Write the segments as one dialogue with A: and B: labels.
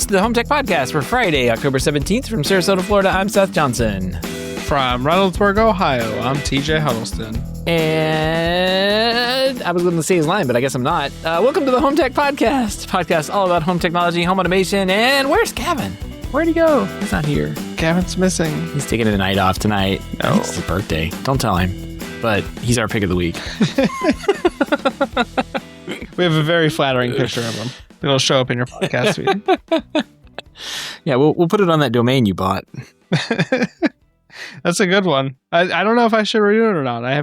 A: This is the HomeTech Podcast for Friday, October 17th from Sarasota, Florida. I'm Seth Johnson.
B: From Reynoldsburg, Ohio, I'm TJ Huddleston.
A: And I was going to say his line, but I guess I'm not. Welcome to the HomeTech Podcast all about home technology, home automation, and where's Gavin? Where'd he go? He's not here.
B: Gavin's missing.
A: He's taking a night off tonight.
B: No.
A: I think it's his birthday. Don't tell him. But he's our pick of the week.
B: We have a very flattering picture of him. It'll show up in your podcast feed.
A: Yeah, we'll put it on that domain you bought.
B: That's a good one. I don't know if I should renew it or not. I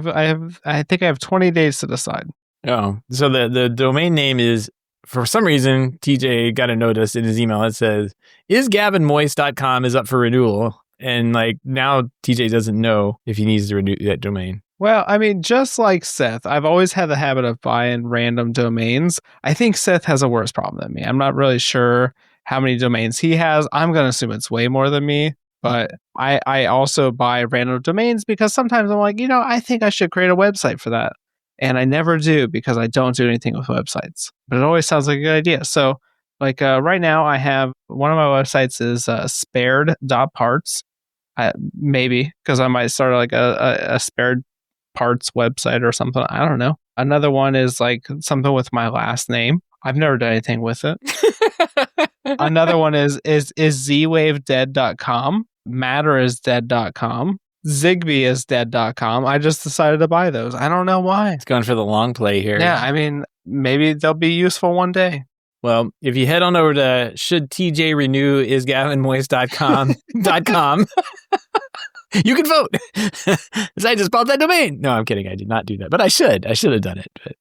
B: think I have 20 days to decide.
A: Oh, so the domain name is, for some reason, TJ got a notice in his email that says, isgavinmoist.com is up for renewal. And now TJ doesn't know if he needs to renew that domain.
B: Well, I mean, just like Seth, I've always had the habit of buying random domains. I think Seth has a worse problem than me. I'm not really sure how many domains he has. I'm going to assume it's way more than me. But I also buy random domains because sometimes I'm like, I think I should create a website for that. And I never do because I don't do anything with websites. But it always sounds like a good idea. So right now I have one of my websites is spared.parts. Maybe because I might start a spared parts website or something. I don't know. Another one is something with my last name. I've never done anything with it. Another one is zwavedead.com. matterisdead.com. zigbeeisdead.com. I just decided to buy those. I don't know why.
A: It's going for the long play here.
B: Yeah, I mean, maybe they'll be useful one day.
A: Well, if you head on over to shouldtjrenew.isgavinmoist.com, you can vote. Because I just bought that domain. No, I'm kidding. I did not do that, but I should. I should have done it. But,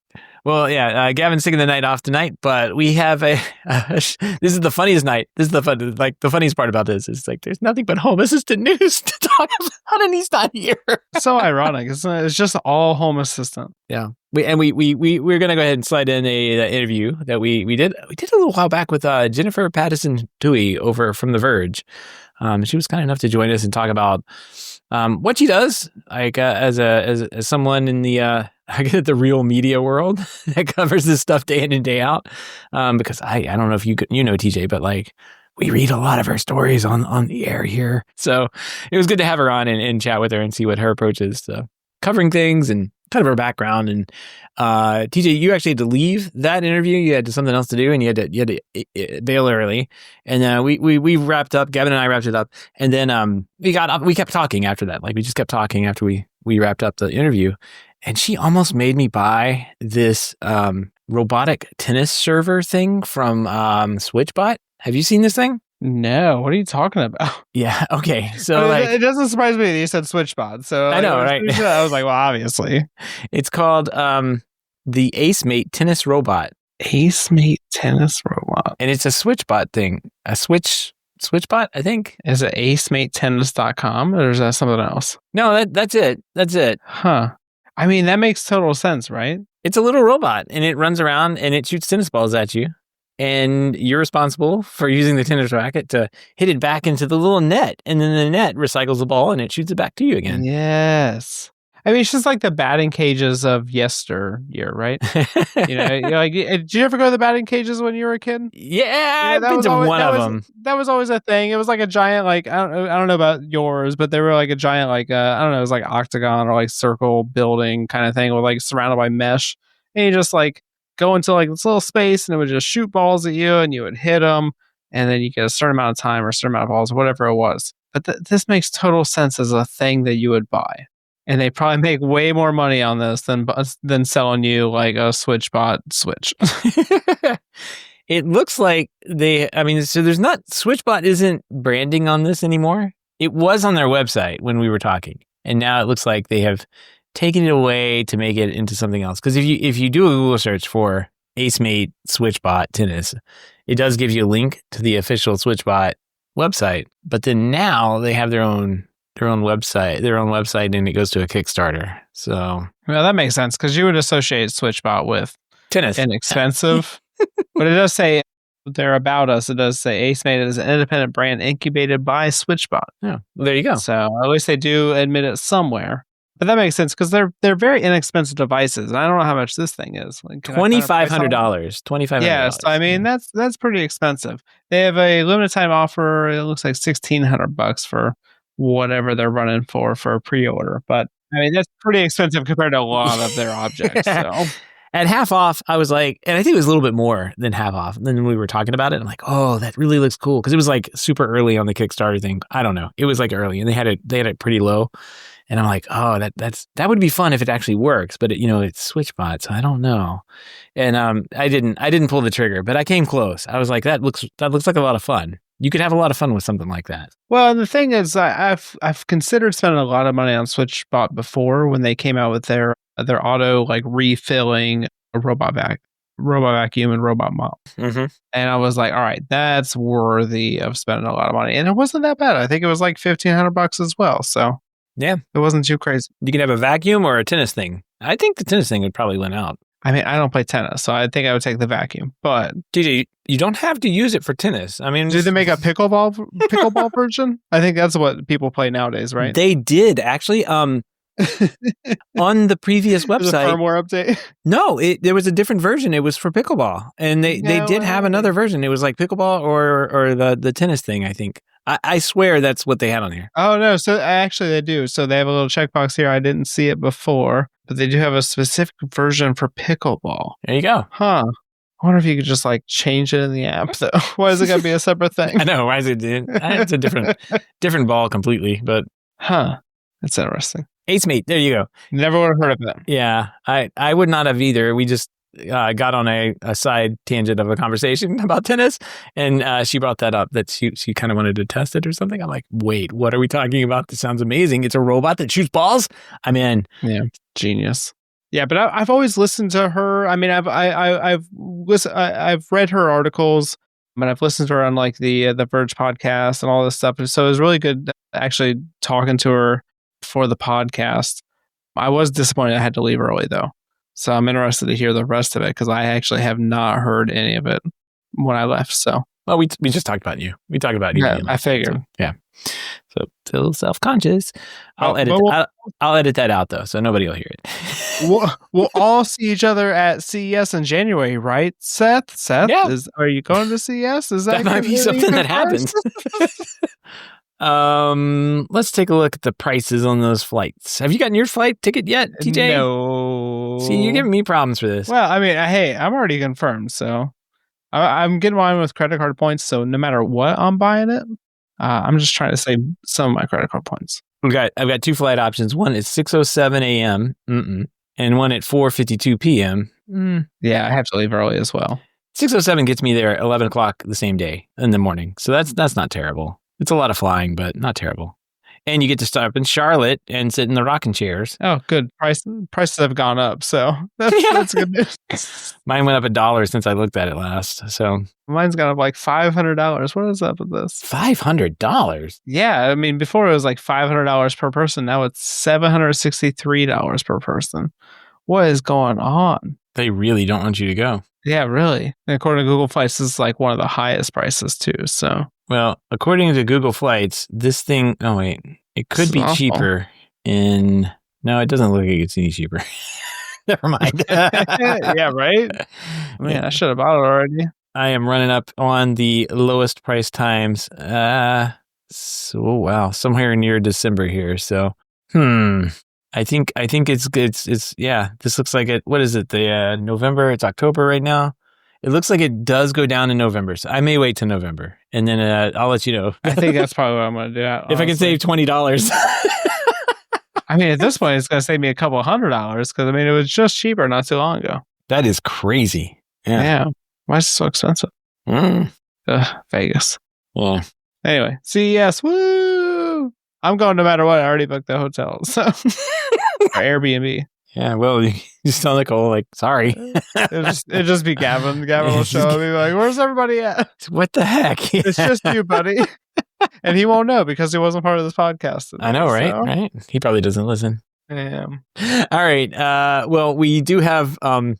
A: well, yeah, Gavin's taking the night off tonight, but we have this is the funniest night. This is the funniest part about this is there's nothing but Home Assistant news to talk about, and he's not here.
B: So ironic, isn't it? It's just all Home Assistant.
A: Yeah. We're going to go ahead and slide in a interview that we did. We did a little while back with Jennifer Pattison Tuohy over from The Verge. She was kind enough to join us and talk about what she does, as someone in the real media world that covers this stuff day in and day out. Because I don't know if you know TJ, but we read a lot of her stories on the air here. So it was good to have her on and chat with her and see what her approach is to covering things and kind of her background. And TJ, you actually had to leave that interview. You had something else to do, and you had to bail early. And we wrapped up. Gavin and I wrapped it up, and then we kept talking after that. We just kept talking after we wrapped up the interview. And she almost made me buy this robotic tennis server thing from SwitchBot. Have you seen this thing?
B: No, what are you talking about?
A: Yeah, okay. So
B: it doesn't surprise me that you said SwitchBot. So
A: I know, right?
B: I was like, well, obviously.
A: It's called the AceMate Tennis Robot.
B: AceMate Tennis Robot.
A: And it's a SwitchBot thing. A SwitchBot, I think.
B: Is it acematetennis.com or is that something else?
A: No, that's it. That's it.
B: Huh. I mean, that makes total sense, right?
A: It's a little robot and it runs around and it shoots tennis balls at you. And you're responsible for using the tennis racket to hit it back into the little net. And then the net recycles the ball and it shoots it back to you again.
B: Yes. I mean, it's just like the batting cages of yesteryear, right? Did you ever go to the batting cages when you were a kid?
A: Yeah, I've been to one of them.
B: That was always a thing. It was like a giant, I don't know about yours, but they were like a giant, I don't know, it was like octagon or circle building kind of thing with surrounded by mesh. And you just go into this little space and it would just shoot balls at you and you would hit them. And then you get a certain amount of time or a certain amount of balls, whatever it was. But this makes total sense as a thing that you would buy. And they probably make way more money on this than selling you a SwitchBot Switch.
A: It looks like so there's not, SwitchBot isn't branding on this anymore. It was on their website when we were talking. And now it looks like they have taken it away to make it into something else. Because if you do a Google search for AceMate SwitchBot Tennis, it does give you a link to the official SwitchBot website. But then now they have their own website, and it goes to a Kickstarter. So,
B: well, that makes sense because you would associate SwitchBot with
A: tennis,
B: inexpensive. But it does say there about us. It does say AceMate is an independent brand incubated by SwitchBot.
A: Yeah, well, there you go.
B: So at least they do admit it somewhere. But that makes sense because they're very inexpensive devices. And I don't know how much this thing is. Like,
A: $2,500. $2,500.
B: Yes, I mean that's pretty expensive. They have a limited time offer. It looks like $1,600 for whatever they're running for a pre-order. But I mean that's pretty expensive compared to a lot of their objects. So.
A: At half off, I was like, and I think it was a little bit more than half off. Then we were talking about it. I'm like, oh, that really looks cool because it was like super early on the Kickstarter thing. I don't know, it was like early, and they had it pretty low. And I'm like, oh, that would be fun if it actually works, but it's SwitchBot, so I don't know. And I didn't pull the trigger, but I came close. I was like, that looks like a lot of fun. You could have a lot of fun with something like that.
B: Well, and the thing is, I've considered spending a lot of money on SwitchBot before when they came out with their auto like refilling a robot vacuum and robot mop.
A: Mm-hmm.
B: And I was like, all right, that's worthy of spending a lot of money. And it wasn't that bad. I think it was like $1,500 as well. So
A: yeah,
B: it wasn't too crazy.
A: You can have a vacuum or a tennis thing. I think the tennis thing would probably win out.
B: I mean, I don't play tennis, so I think I would take the vacuum. But
A: TJ, you don't have to use it for tennis. I mean,
B: did they make a pickleball version? I think that's what people play nowadays, right?
A: They did actually. On the previous website,
B: firmware update.
A: No, there was a different version. It was for pickleball, and they did have another version. It was like pickleball or the tennis thing. I think I swear that's what they had on here.
B: Oh no! So actually, they do. So they have a little checkbox here. I didn't see it before, but they do have a specific version for pickleball.
A: There you go.
B: Huh. I wonder if you could just like change it in the app though. Why is it gotta be a separate thing?
A: I know. Why is it? It's a different ball completely. But
B: that's interesting.
A: Ace Mate, there you go.
B: Never would have heard of it.
A: Yeah, I would not have either. We just got on a side tangent of a conversation about tennis, and she brought that up, that she kind of wanted to test it or something. I'm like, wait, what are we talking about? This sounds amazing. It's a robot that shoots balls? I'm in.
B: Yeah, genius. Yeah, but I've always listened to her. I mean, I've read her articles, but I've listened to her on like the Verge podcast and all this stuff. So it was really good actually talking to her for the podcast. I was disappointed I had to leave early though. So I'm interested to hear the rest of it because I actually have not heard any of it when I left. So
A: well, we just talked about you. We talked about you.
B: Yeah, I figured.
A: So, yeah. So still self-conscious. I'll edit that out though, so nobody will hear
B: it. We'll all see each other at CES in January, right, Seth?
A: Yeah.
B: Are you going to CES? Is
A: that might be something that happens? Let's take a look at the prices on those flights. Have you gotten your flight ticket yet, TJ?
B: No.
A: See, you're giving me problems for this.
B: Well, I mean, hey, I'm already confirmed, so I'm getting mine with credit card points. So no matter what, I'm buying it. I'm just trying to save some of my credit card points.
A: I've got two flight options. One is 6:07 a.m. And one at 4:52 p.m.
B: Yeah, I have to leave early as well.
A: 6:07 gets me there at 11 o'clock the same day in the morning. So that's not terrible. It's a lot of flying, but not terrible. And you get to stop in Charlotte and sit in the rocking chairs.
B: Oh, good. Prices have gone up, so that's good news.
A: Mine went up $1 since I looked at it last. So
B: mine's gone up like $500. What is up with this?
A: $500?
B: Yeah, I mean, before it was like $500 per person. Now it's $763 per person. What is going on?
A: They really don't want you to go.
B: Yeah, really. And according to Google Flights, this is like one of the highest prices too. So,
A: well, according to Google Flights, this thing. Oh wait, it could be cheaper. No, it doesn't look like it's any cheaper. Never mind.
B: Yeah, right. Man, I should have bought it already.
A: I am running up on the lowest price times. Somewhere near December here. So, I think it's good. It's yeah. This looks like it. What is it? The November. It's October right now. It looks like it does go down in November. So I may wait till November, and then I'll let you know.
B: I think that's probably what I'm going to do. Honestly.
A: If I can save $20.
B: I mean, at this point, it's going to save me a couple $100 because I mean, it was just cheaper not too long ago.
A: That is crazy.
B: Yeah. Why is it so expensive? Vegas.
A: Yeah.
B: Anyway, CES. Woo! I'm going no matter what. I already booked the hotel. So. Or Airbnb.
A: Yeah, well, you just sound like, sorry.
B: It'd just be Gavin. Gavin will show up and be like, where's everybody at?
A: What the heck?
B: It's just you, buddy. And he won't know because he wasn't part of this podcast today,
A: I know, right? So. Right? He probably doesn't listen.
B: Yeah.
A: All right. Well, we do have... we're going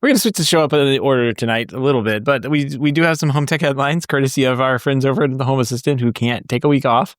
A: to switch the show up in the order tonight a little bit, but we do have some HomeTech headlines courtesy of our friends over at the Home Assistant who can't take a week off.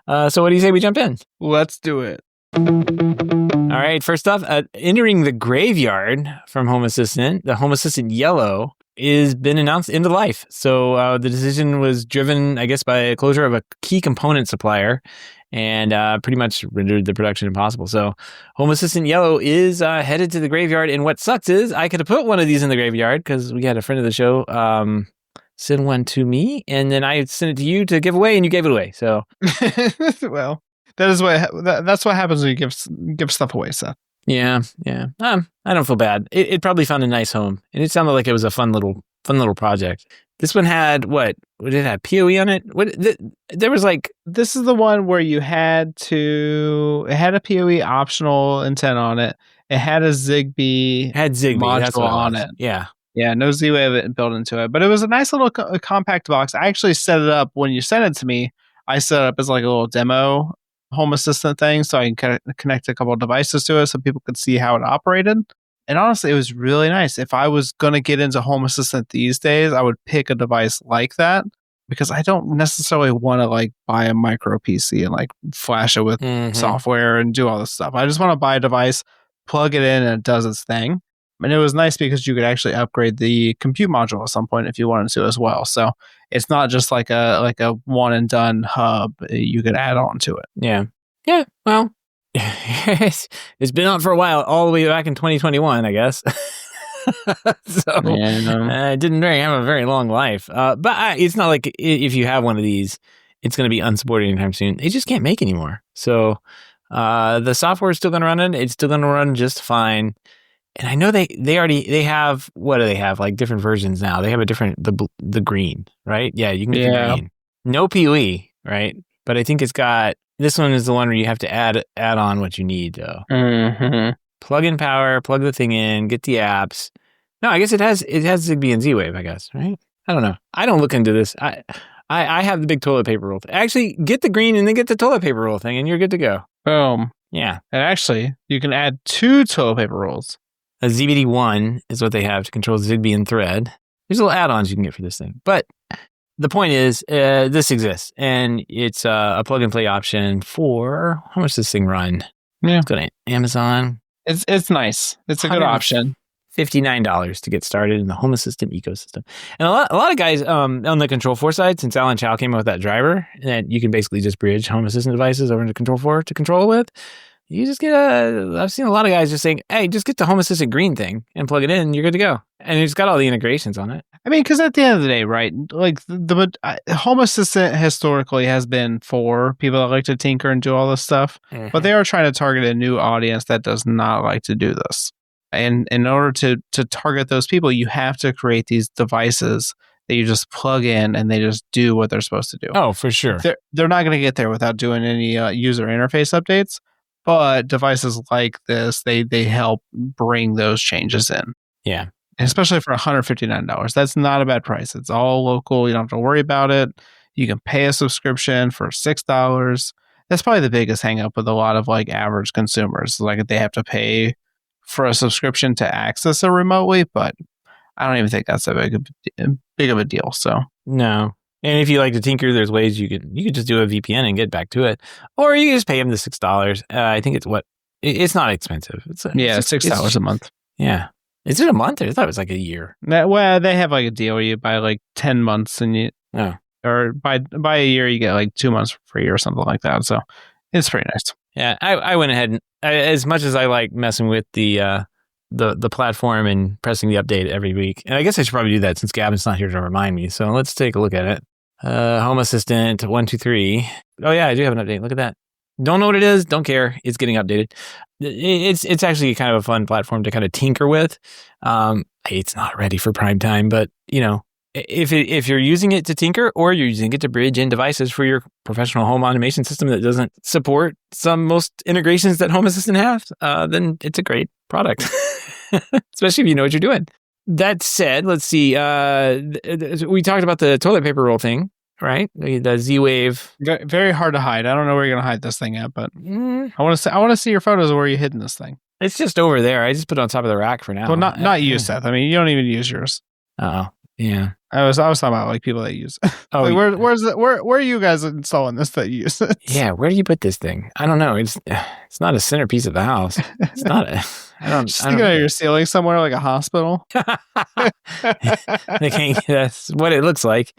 A: So what do you say we jump in?
B: Let's do it.
A: All right, first off, entering the graveyard from Home Assistant, the Home Assistant Yellow is been announced into life. So the decision was driven, I guess, by a closure of a key component supplier and pretty much rendered the production impossible. So Home Assistant Yellow is headed to the graveyard. And what sucks is I could have put one of these in the graveyard because we had a friend of the show send one to me, and then I sent it to you to give away, and you gave it away. So,
B: well, that's what happens when you give stuff away, Seth.
A: Yeah. I don't feel bad. It probably found a nice home, and it sounded like it was a fun little project. This one had what did it have? PoE on it? There was like,
B: this is the one where it had a PoE optional antenna on it. It had a Zigbee module on it.
A: Yeah,
B: no Z-Wave built into it, but it was a nice little compact box. I actually set it up when you sent it to me. I set it up as like a little demo Home Assistant thing, so I can connect a couple of devices to it so people could see how it operated. And honestly, it was really nice. If I was going to get into Home Assistant these days, I would pick a device like that because I don't necessarily want to like buy a micro PC and like flash it with software and do all this stuff. I just want to buy a device, plug it in, and it does its thing. And it was nice because you could actually upgrade the compute module at some point if you wanted to as well. So it's not just like a one and done hub you could add on to it.
A: Yeah. Well, it's been out for a while, all the way back in 2021, I guess. It didn't really have a very long life. But it's not like if you have one of these, it's going to be unsupported anytime soon. They just can't make anymore. So the software is still going to run it. It's still going to run just fine. And I know they have, what do they have? Like different versions now. They have a different, the green, right? Yeah, you can get the green. No PoE, right? But I think it's got, this one is the one where you have to add on what you need though. Plug in power, plug the thing in, get the apps. No, I guess it has Zigbee and Z-Wave, I guess, right? I don't know. I don't look into this. I have the big toilet paper roll. Actually, get the green and then get the toilet paper roll thing and you're good to go.
B: Boom.
A: Yeah.
B: And actually, you can add 2 toilet paper rolls.
A: A ZBD1 is what they have to control Zigbee and Thread. There's little add-ons you can get for this thing. But the point is, this exists, and it's a plug-and-play option for, how much does this thing run?
B: Yeah.
A: Let's go to Amazon.
B: It's nice. It's a good option.
A: $59 to get started in the Home Assistant ecosystem. And a lot of guys on the Control4 side, since Alan Chow came up with that driver, that you can basically just bridge Home Assistant devices over into Control4 to control with, you just get I've seen a lot of guys just saying, hey, just get the Home Assistant green thing and plug it in, and you're good to go. And it's got all the integrations on it.
B: I mean, because at the end of the day, right, like the Home Assistant historically has been for people that like to tinker and do all this stuff, but they are trying to target a new audience that does not like to do this. And in order to target those people, you have to create these devices that you just plug in and they just do what they're supposed to do.
A: Oh, for sure.
B: They're not going to get there without doing any user interface updates. But devices like this, they help bring those changes in.
A: Yeah.
B: And especially for $159. That's not a bad price. It's all local. You don't have to worry about it. You can pay a subscription for $6. That's probably the biggest hang up with a lot of like average consumers. Like they have to pay for a subscription to access it remotely, but I don't even think that's a big of a deal. So
A: no. And if you like to tinker, there's ways you could just do a VPN and get back to it, or you can just pay them the $6. I think it's not expensive. It's
B: $6 a month.
A: Yeah, is it a month? I thought it was like a year.
B: Well, they have like a deal where you buy like 10 months and or buy a year you get like 2 months for free or something like that. So it's pretty nice.
A: Yeah, I went ahead and as much as I like messing with the platform and pressing the update every week, and I guess I should probably do that since Gavin's not here to remind me. So let's take a look at it. Home Assistant 123. Oh yeah, I do have an update. Look at that. Don't know what it is. Don't care. It's getting updated. It's actually kind of a fun platform to kind of tinker with. It's not ready for prime time, but you know, if you're using it to tinker or you're using it to bridge in devices for your professional home automation system that doesn't support most integrations that Home Assistant has, then it's a great product, especially if you know what you're doing. That said, let's see. We talked about the toilet paper roll thing, right? The Z-Wave.
B: Very hard to hide. I don't know where you're going to hide this thing at, but I want to see your photos of where you're hidden this thing.
A: It's just over there. I just put it on top of the rack for now.
B: Well, not you, Seth. I mean, you don't even use yours.
A: Oh, yeah.
B: I was talking about like people that use it.
A: Oh,
B: like, where are you guys installing this that use it?
A: Yeah, where do you put this thing? I don't know. It's not a centerpiece of the house. It's not.
B: Just thinking of your ceiling somewhere like a hospital.
A: That's what it looks like.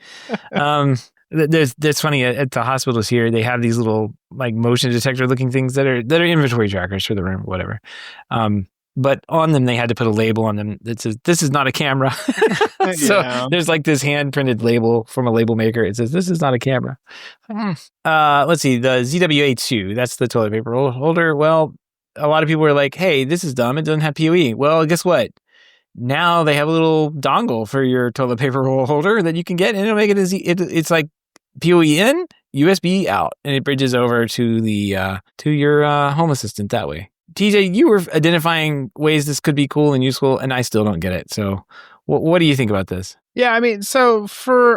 A: There's funny at the hospitals here. They have these little like motion detector looking things that are inventory trackers for the room, whatever. But on them, they had to put a label on them that says, "This is not a camera." So there's like this hand printed label from a label maker. It says, "This is not a camera." Let's see, the ZWA2, that's the toilet paper holder. Well, a lot of people were like, "Hey, this is dumb. It doesn't have PoE." Well, guess what? Now they have a little dongle for your toilet paper roll holder that you can get, and it'll make it's like PoE in, USB out, and it bridges over to the to your Home Assistant that way. TJ, you were identifying ways this could be cool and useful, and I still don't get it. So what do you think about this?
B: Yeah, I mean, so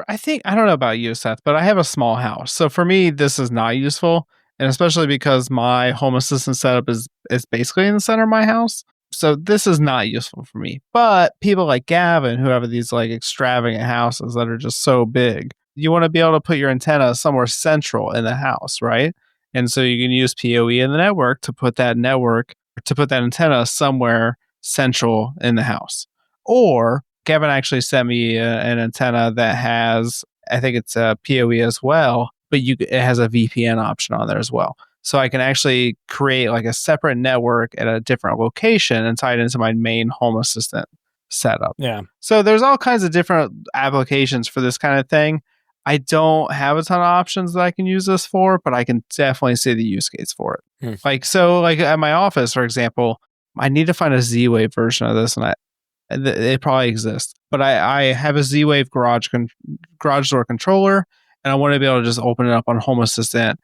B: I don't know about you, Seth, but I have a small house. So for me, this is not useful. And especially because my Home Assistant setup is basically in the center of my house. So this is not useful for me. But people like Gavin, who have these like extravagant houses that are just so big, you want to be able to put your antenna somewhere central in the house, right? And so you can use PoE in the network to put that antenna somewhere central in the house. Or Gavin actually sent me an antenna that has, I think it's a PoE as well, but it has a VPN option on there as well. So I can actually create like a separate network at a different location and tie it into my main Home Assistant setup.
A: Yeah.
B: So there's all kinds of different applications for this kind of thing. I don't have a ton of options that I can use this for, but I can definitely see the use case for it. Like at my office, for example, I need to find a Z-Wave version of this, and it probably exists. But I have a Z-Wave garage door controller, and I want to be able to just open it up on Home Assistant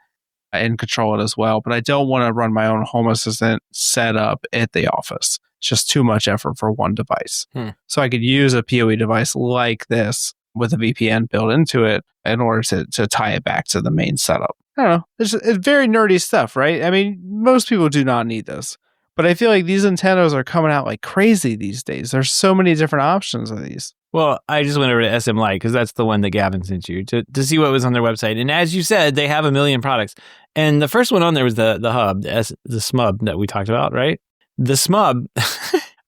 B: and control it as well. But I don't want to run my own Home Assistant setup at the office. It's just too much effort for one device. So I could use a PoE device like this with a VPN built into it in order to tie it back to the main setup. I don't know. It's very nerdy stuff, right? I mean, most people do not need this. But I feel like these antennas are coming out like crazy these days. There's so many different options of these.
A: Well, I just went over to SM Lite because that's the one that Gavin sent you to see what was on their website. And as you said, they have a million products. And the first one on there was the hub, the SMUB that we talked about, right? The SMUB,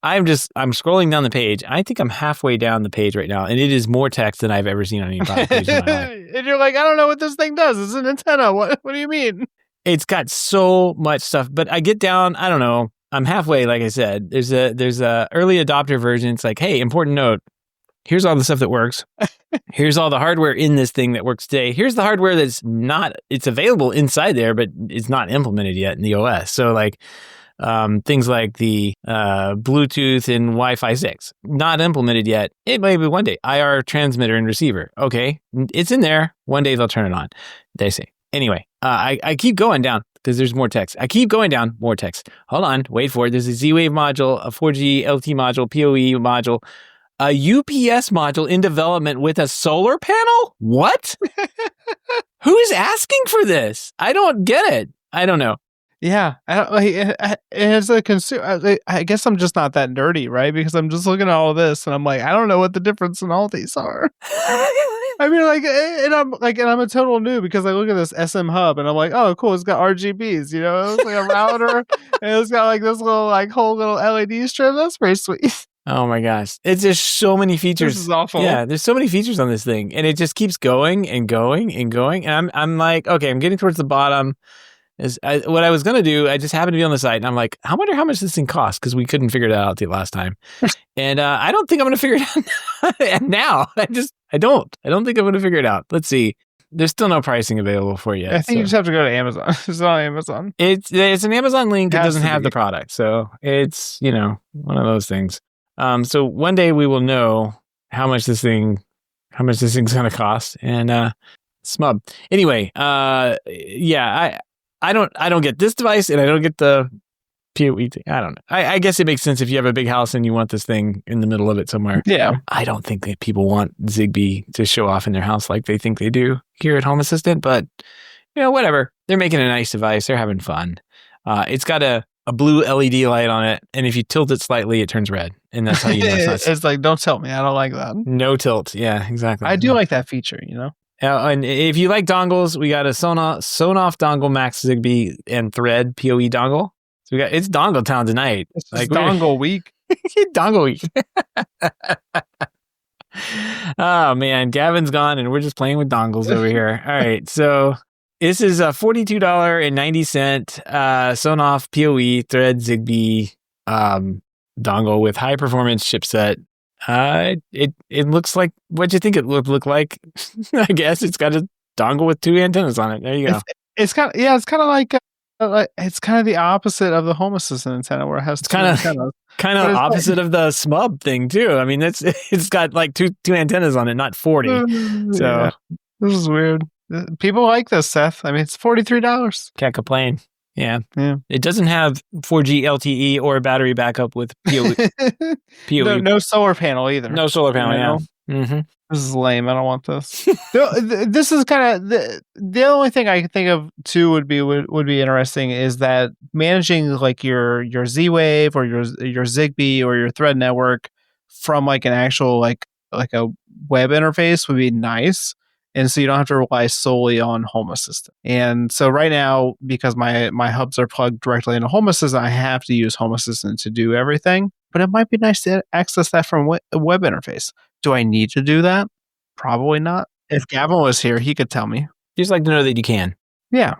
A: I'm scrolling down the page. I think I'm halfway down the page right now, and it is more text than I've ever seen on any product page in my life.
B: And you're like, I don't know what this thing does. It's an antenna. What do you mean?
A: It's got so much stuff, but I get down, I don't know. I'm halfway, like I said. There's a early adopter version. It's like, hey, important note. Here's all the stuff that works. Here's all the hardware in this thing that works today. Here's the hardware it's available inside there, but it's not implemented yet in the OS. So like things like the Bluetooth and Wi-Fi 6, not implemented yet. It may be one day. IR transmitter and receiver. Okay, it's in there. One day they'll turn it on, they say. Anyway, I keep going down because there's more text. I keep going down, more text. Hold on, wait for it. There's a Z-Wave module, a 4G LT module, PoE module, a UPS module in development with a solar panel? What? Who is asking for this? I don't get it. I don't know.
B: Yeah, as a consumer, I guess I'm just not that nerdy, right? Because I'm just looking at all of this and I'm like, I don't know what the difference in all these are. I mean, and I'm a total noob because I look at this SM hub and I'm like, oh, cool, it's got RGBs, you know, it's like a router and it's got like this little like whole little LED strip. That's pretty sweet.
A: Oh my gosh. It's just so many features.
B: This is awful.
A: Yeah, there's so many features on this thing and it just keeps going and going and going. And I'm like, okay, I'm getting towards the bottom. What I was going to do, I just happened to be on the site and I'm like, I wonder how much this thing costs because we couldn't figure it out the last time. And I don't think I'm going to figure it out now. I don't think I'm going to figure it out. Let's see. There's still no pricing available for you.
B: I think you just have to go to Amazon. It's on Amazon.
A: It's an Amazon link. It doesn't have the product. So it's, one of those things. So one day we will know how much this thing's going to cost and SMUB. Anyway, yeah, I don't get this device and I don't get the PoE thing. I don't know. I guess it makes sense if you have a big house and you want this thing in the middle of it somewhere.
B: Yeah.
A: I don't think that people want Zigbee to show off in their house like they think they do here at Home Assistant, but whatever. They're making a nice device. They're having fun. It's got a a blue LED light on it, and if you tilt it slightly, it turns red, and that's how you know it's not.
B: It's like, don't tell me. I don't like that.
A: No tilt. Yeah, exactly.
B: I do like that feature, you know?
A: And if you like dongles, we got a Sonoff dongle Max Zigbee and Thread PoE dongle. So it's dongle town tonight.
B: It's like dongle week.
A: Dongle week. Oh man, Gavin's gone and we're just playing with dongles over here. All right, so this is a $42.90 Sonoff PoE Thread Zigbee dongle with high performance chipset. It looks like what you think it would look like. I guess it's got a dongle with 2 antennas on it. There you go.
B: It's kind of like it's kind of the opposite of the Home Assistant antenna, where it has two antennas.
A: Kind of opposite of the SMUB thing too. I mean, it's got like two antennas on it, not 40. So
B: yeah, this is weird. People like this, Seth. I mean, it's $43.
A: Can't complain. Yeah. It doesn't have 4G LTE or battery backup with PoE.
B: No solar panel either.
A: No solar panel. Yeah. Mm-hmm.
B: This is lame. I don't want this. This is kind of the only thing I can think of too would be interesting is that managing like your Z-Wave or your Zigbee or your Thread network from like an actual like a web interface would be nice. And so you don't have to rely solely on Home Assistant. And so right now, because my hubs are plugged directly into Home Assistant, I have to use Home Assistant to do everything. But it might be nice to access that from a web interface. Do I need to do that? Probably not. If Gavin was here, he could tell me.
A: Just like to know that you can.
B: Yeah.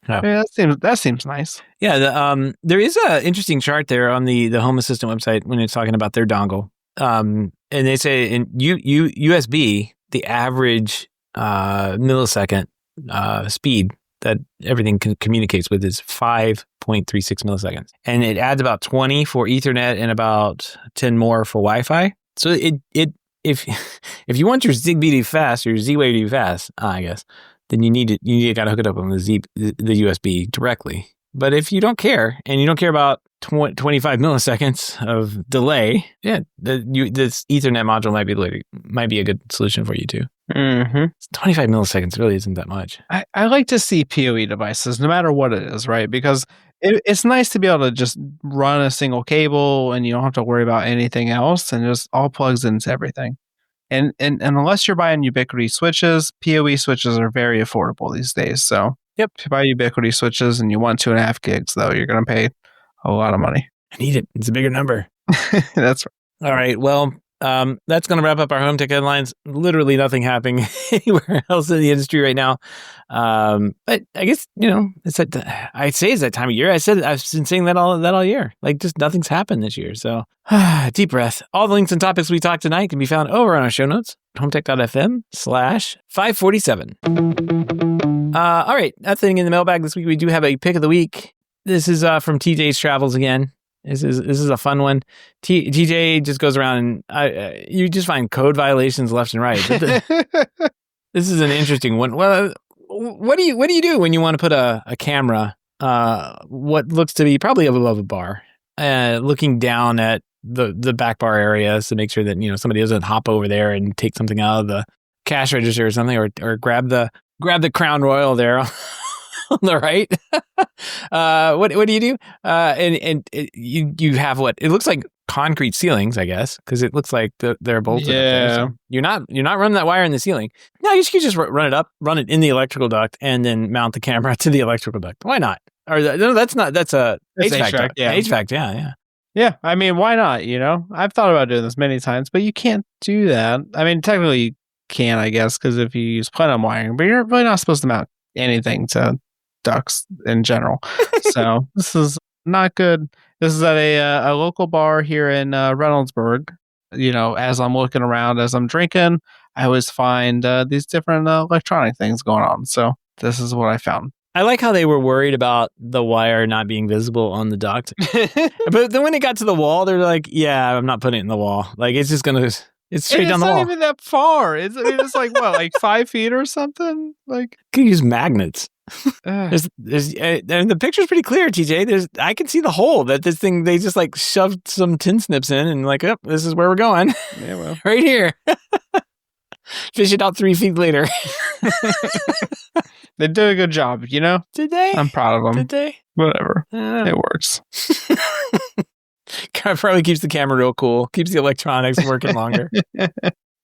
B: Oh. Yeah, that seems nice.
A: Yeah, there is an interesting chart there on the Home Assistant website when it's talking about their dongle. And they say in USB, the average millisecond speed that everything communicates with is 5.36 milliseconds. And it adds about 20 for Ethernet and about 10 more for Wi-Fi. So if you want your Zigbee to be fast or your Z-Wave to be fast, I guess, then you gotta hook it up on the USB directly. But if you don't care and you don't care about 25 milliseconds of delay, yeah, this Ethernet module might be a good solution for you too.
B: Mm-hmm.
A: 25 milliseconds really isn't that much.
B: I like to see PoE devices, no matter what it is, right? Because it's nice to be able to just run a single cable and you don't have to worry about anything else, and just all plugs into everything. And unless you're buying Ubiquiti switches, PoE switches are very affordable these days. So
A: yep,
B: if you buy Ubiquiti switches and you want 2.5 gigs, though, you're going to pay a lot of money.
A: I need it. It's a bigger number.
B: That's right.
A: All right. Well, that's going to wrap up our HomeTech headlines. Literally nothing happening anywhere else in the industry right now. But I guess, I'd say it's that time of year. I've been saying that all year. Like, just nothing's happened this year. So deep breath. All the links and topics we talked tonight can be found over on our show notes, HomeTech.fm/547. All right. Nothing in the mailbag this week. We do have a pick of the week. This is from TJ's Travels again. This is a fun one. TJ just goes around and you just find code violations left and right. This is an interesting one. Well, what do you do when you want to put a camera, what looks to be probably above a bar, looking down at the back bar area to make sure that somebody doesn't hop over there and take something out of the cash register or something, or grab the Crown Royal there on the right. What do you do? You have what it looks like concrete ceilings, I guess, because it looks like they're bolted.
B: Yeah.
A: Up there, so you're not running that wire in the ceiling. No, you just run it in the electrical duct, and then mount the camera to the electrical duct. Why not? Or no, that's not. That's a HVAC.
B: Yeah,
A: HVAC. Yeah.
B: Yeah, I mean, why not? I've thought about doing this many times, but you can't do that. I mean, technically you can, I guess, because if you use plenum wiring, but you're really not supposed to mount anything to ducts in general. So this is not good. This is at a local bar here in Reynoldsburg. As I'm looking around, as I'm drinking, I always find these different electronic things going on. So this is what I found.
A: I like how they were worried about the wire not being visible on the duct. But then when it got to the wall, they're like, yeah, I'm not putting it in the wall. Like, it's just going to... It's straight down the wall.
B: It's not even that far. It's like, what, like 5 feet or something? Like,
A: you can use magnets. And the picture's pretty clear, TJ. I can see the hole that this thing, they just like shoved some tin snips in and like, this is where we're going.
B: Yeah, well.
A: Right here. Fish it out 3 feet later.
B: They did a good job,
A: Did they?
B: I'm proud of them.
A: Did they?
B: Whatever. It works.
A: Probably keeps the camera real cool. Keeps the electronics working longer.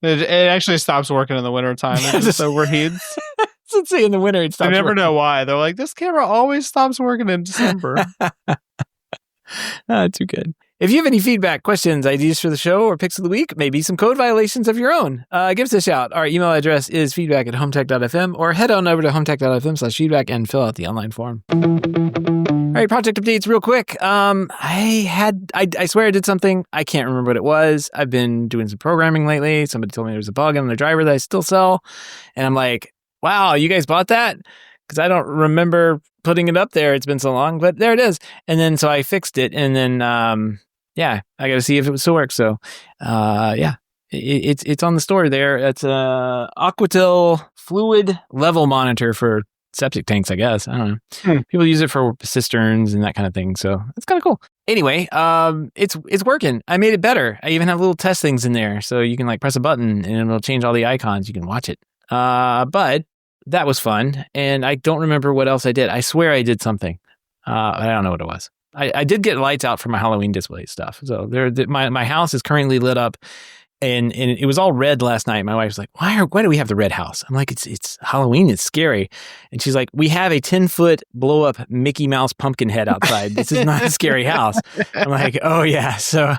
B: It actually stops working in the wintertime. It just overheats.
A: Let's say in the winter it stops.
B: I never know why. They're like, this camera always stops working in December.
A: Too good. If you have any feedback, questions, ideas for the show, or picks of the week, maybe some code violations of your own, give us a shout. Our email address is feedback@HomeTech.fm, or head on over to HomeTech.fm/feedback and fill out the online form. All right, project updates real quick. I swear I did something. I can't remember what it was. I've been doing some programming lately. Somebody told me there was a bug on the driver that I still sell. And I'm like, wow, you guys bought that? Because I don't remember putting it up there. It's been so long, but there it is. And then so I fixed it. And then, I got to see if it still works. So, it's on the store there. It's a Aquatil fluid level monitor for septic tanks, I guess. I don't know. People use it for cisterns and that kind of thing. So it's kind of cool. Anyway, it's working. I made it better. I even have little test things in there. So you can like press a button and it'll change all the icons. You can watch it. But that was fun. And I don't remember what else I did. I swear I did something. I don't know what it was. I did get lights out for my Halloween display stuff. So my house is currently lit up. And it was all red last night. My wife's like, why do we have the red house? I'm like, it's Halloween. It's scary. And she's like, we have a 10-foot blow up Mickey Mouse pumpkin head outside. This is not a scary house. I'm like, oh yeah. So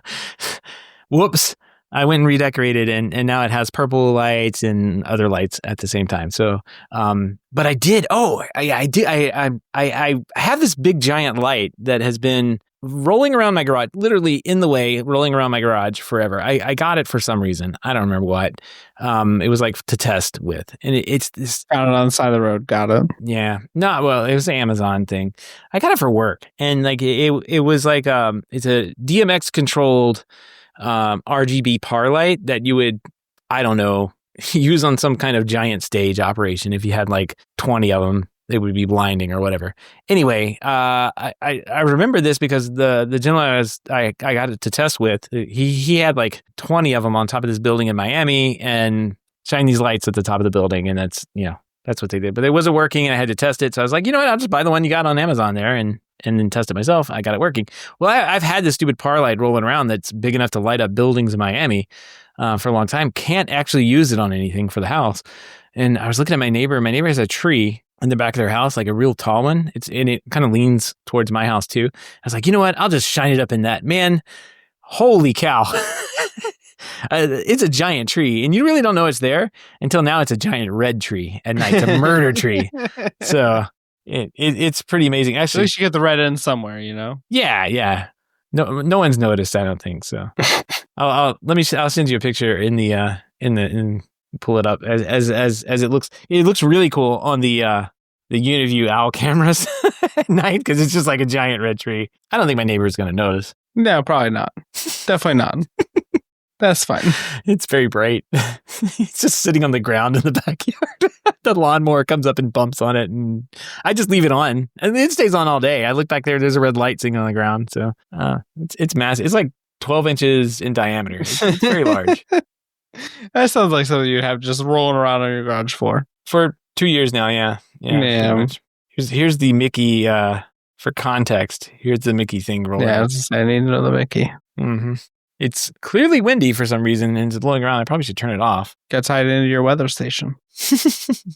A: whoops. I went and redecorated and now it has purple lights and other lights at the same time. So, but I did. Oh, I did. I have this big giant light that has been rolling around my garage, literally in the way, rolling around my garage forever. I got it for some reason. I don't remember what. It was like to test with. And it's this.
B: Found it on the side of the road. Got it.
A: Yeah. No, well, it was an Amazon thing. I got it for work. And like it was like, it's a DMX controlled RGB par light that you would, I don't know, use on some kind of giant stage operation. If you had like 20 of them, they would be blinding or whatever. Anyway, I remember this because the gentleman I got it to test with, he had like 20 of them on top of this building in Miami and shine these lights at the top of the building. And that's what they did. But it wasn't working and I had to test it. So I was like, you know what, I'll just buy the one you got on Amazon there and then test it myself. I got it working. Well, I've had this stupid par light rolling around that's big enough to light up buildings in Miami for a long time. Can't actually use it on anything for the house. And I was looking at my neighbor. My neighbor has a tree in the back of their house, like a real tall one. It kind of leans towards my house too. I was like, you know what? I'll just shine it up in that. Man, holy cow. It's a giant tree, and you really don't know it's there until now. It's a giant red tree at night. It's a murder tree. So it's pretty amazing. Actually,
B: at least you get the red end somewhere, you know?
A: Yeah. No one's noticed, I don't think so. I'll send you a picture in pull it up as it looks. It looks really cool on the UniView owl cameras at night because it's just like a giant red tree. I don't think my neighbor is going to notice.
B: No, probably not. Definitely not. That's fine.
A: It's very bright. It's just sitting on the ground in the backyard. The lawnmower comes up and bumps on it, and I just leave it on, and it stays on all day. I look back there. There's a red light sitting on the ground. So it's massive. It's like 12 inches in diameter. It's very large.
B: That sounds like something you'd have just rolling around on your garage floor.
A: For 2 years now, yeah. Here's the Mickey, for context, here's the Mickey thing rolling.
B: Yeah, I need to know the Mickey.
A: Mm-hmm. It's clearly windy for some reason and it's blowing around. I probably should turn it off.
B: Got tied into your weather station.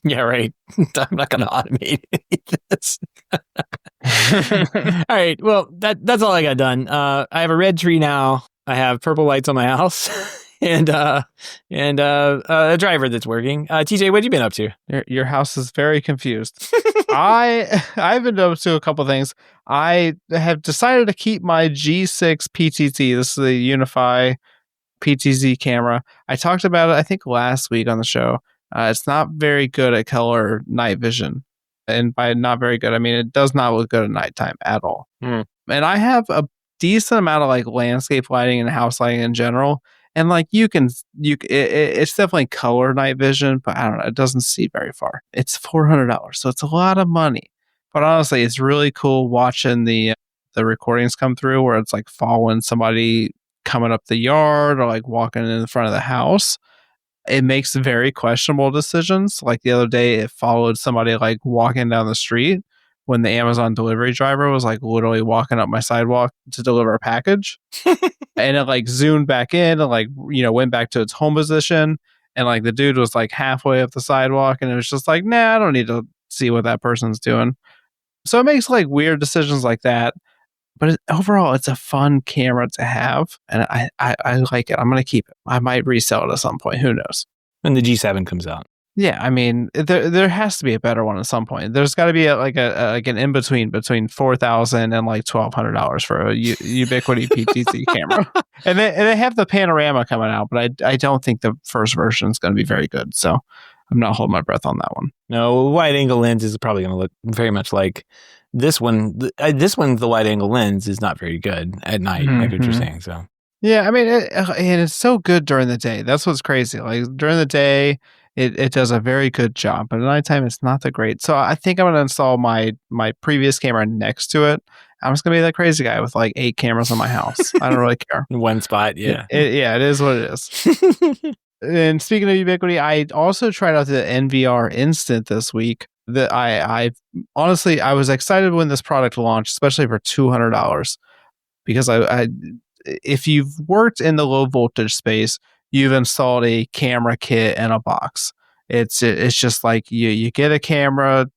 A: Yeah, right. I'm not going to automate any of this. All right. Well, that's all I got done. I have a red tree now. I have purple lights on my house. And a driver that's working. TJ, what have you been up to?
B: Your house is very confused. I've been up to a couple things. I have decided to keep my G6 PTZ. This is the Unify PTZ camera. I talked about it, I think, last week on the show. It's not very good at color night vision. And by not very good, I mean it does not look good at nighttime at all. And I have a decent amount of like landscape lighting and house lighting in general. And like it's definitely color night vision, but I don't know, it doesn't see very far. It's $400, so it's a lot of money. But honestly, it's really cool watching the recordings come through where it's like following somebody coming up the yard or like walking in the front of the house. It makes very questionable decisions. Like the other day, it followed somebody like walking down the street when the Amazon delivery driver was like literally walking up my sidewalk to deliver a package. And it like zoomed back in and like, went back to its home position. And like the dude was like halfway up the sidewalk and it was just like, nah, I don't need to see what that person's doing. So it makes like weird decisions like that. But overall, it's a fun camera to have. And I like it. I'm going to keep it. I might resell it at some point. Who knows?
A: When the G7 comes out.
B: Yeah, I mean, there has to be a better one at some point. There's got to be like an in between $4,000 and like $1,200 for a Ubiquiti PTZ camera, and they have the panorama coming out, but I don't think the first version is going to be very good. So I'm not holding my breath on that one.
A: No, wide angle lens is probably going to look very much like this one. This one, the wide angle lens is not very good at night. I get what you're saying. So
B: yeah, I mean, and it's so good during the day. That's what's crazy. Like during the day. It does a very good job, but at nighttime it's not that great. So I think I'm going to install my previous camera next to it. I'm just going to be that crazy guy with like 8 cameras on my house. I don't really care.
A: One spot, yeah.
B: It is what it is. And speaking of Ubiquiti, I also tried out the NVR Instant this week. That I honestly, I was excited when this product launched, especially for $200, because if you've worked in the low voltage space, you've installed a camera kit and a box. It's just like you get a camera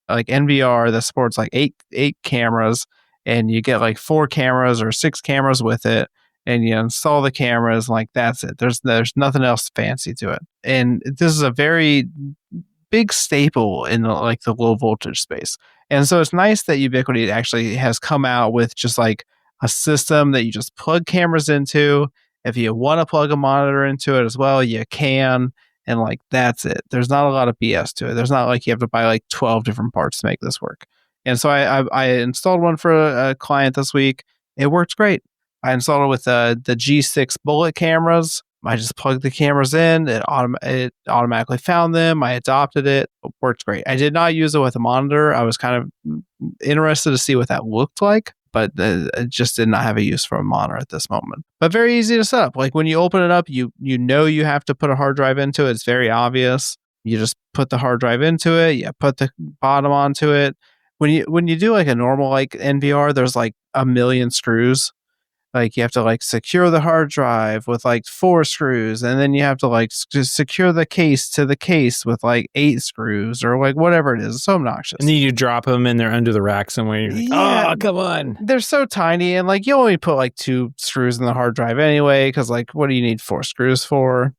B: like NVR that supports like eight cameras, and you get like 4 cameras or 6 cameras with it, and you install the cameras, like that's it. There's nothing else fancy to it. And this is a very big staple in the low voltage space. And so it's nice that Ubiquiti actually has come out with just like a system that you just plug cameras into. If you want to plug a monitor into it as well, you can. And like, that's it. There's not a lot of BS to it. There's not like you have to buy like 12 different parts to make this work. And so I installed one for a client this week. It works great. I installed it with the G6 bullet cameras. I just plugged the cameras in. It automatically found them. I adopted it. It worked great. I did not use it with a monitor. I was kind of interested to see what that looked like, but I just did not have a use for a monitor at this moment. But very easy to set up. Like when you open it up, you have to put a hard drive into it. It's very obvious. You just put the hard drive into it. You put the bottom onto it. When you do like a normal like NVR, there's like a million screws. Like you have to like secure the hard drive with like 4 screws, and then you have to like secure the case to the case with like 8 screws or like whatever it is. It's so obnoxious.
A: And then you drop them and they're under the rack somewhere. You're like, oh, come on.
B: They're so tiny, and like you only put like 2 screws in the hard drive anyway, because like what do you need 4 screws for?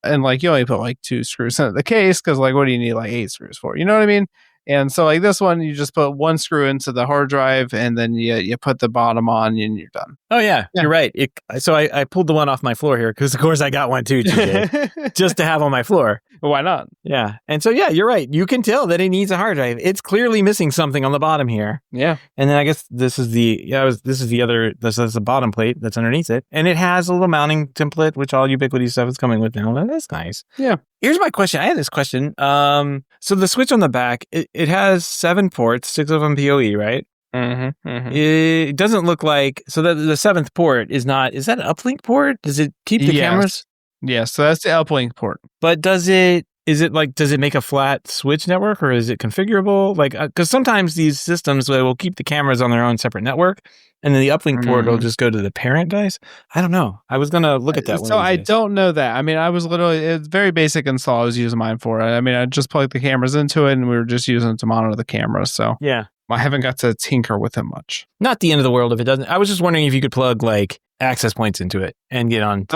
B: And like you only put like 2 screws in the case, because like what do you need like 8 screws for? You know what I mean? And so like this one, you just put 1 screw into the hard drive, and then you put the bottom on and you're done.
A: Oh, yeah. You're right. So I pulled the one off my floor here because, of course, I got one too, TJ, just to have on my floor.
B: Why not?
A: Yeah. And so, yeah, you're right. You can tell that it needs a hard drive. It's clearly missing something on the bottom here.
B: Yeah.
A: And then I guess this is the bottom plate that's underneath it. And it has a little mounting template, which all Ubiquiti stuff is coming with now. That's nice.
B: Yeah.
A: Here's my question. I had this question. So the switch on the back, it has 7 ports, 6 of them PoE, right?
B: Mm-hmm, mm-hmm.
A: It doesn't look like, so that the 7th port is that an uplink port? Does it keep the cameras?
B: Yes, so that's the uplink port.
A: But does it make a flat switch network, or is it configurable? Like, because sometimes these systems will keep the cameras on their own separate network, and then the uplink port will just go to the parent device. I don't know. I was going to look at that one.
B: So I don't know that. I mean, it's very basic install I was using mine for. I mean, I just plugged the cameras into it, and we were just using it to monitor the cameras. So
A: yeah,
B: I haven't got to tinker with it much.
A: Not the end of the world if it doesn't. I was just wondering if you could plug like access points into it and get on.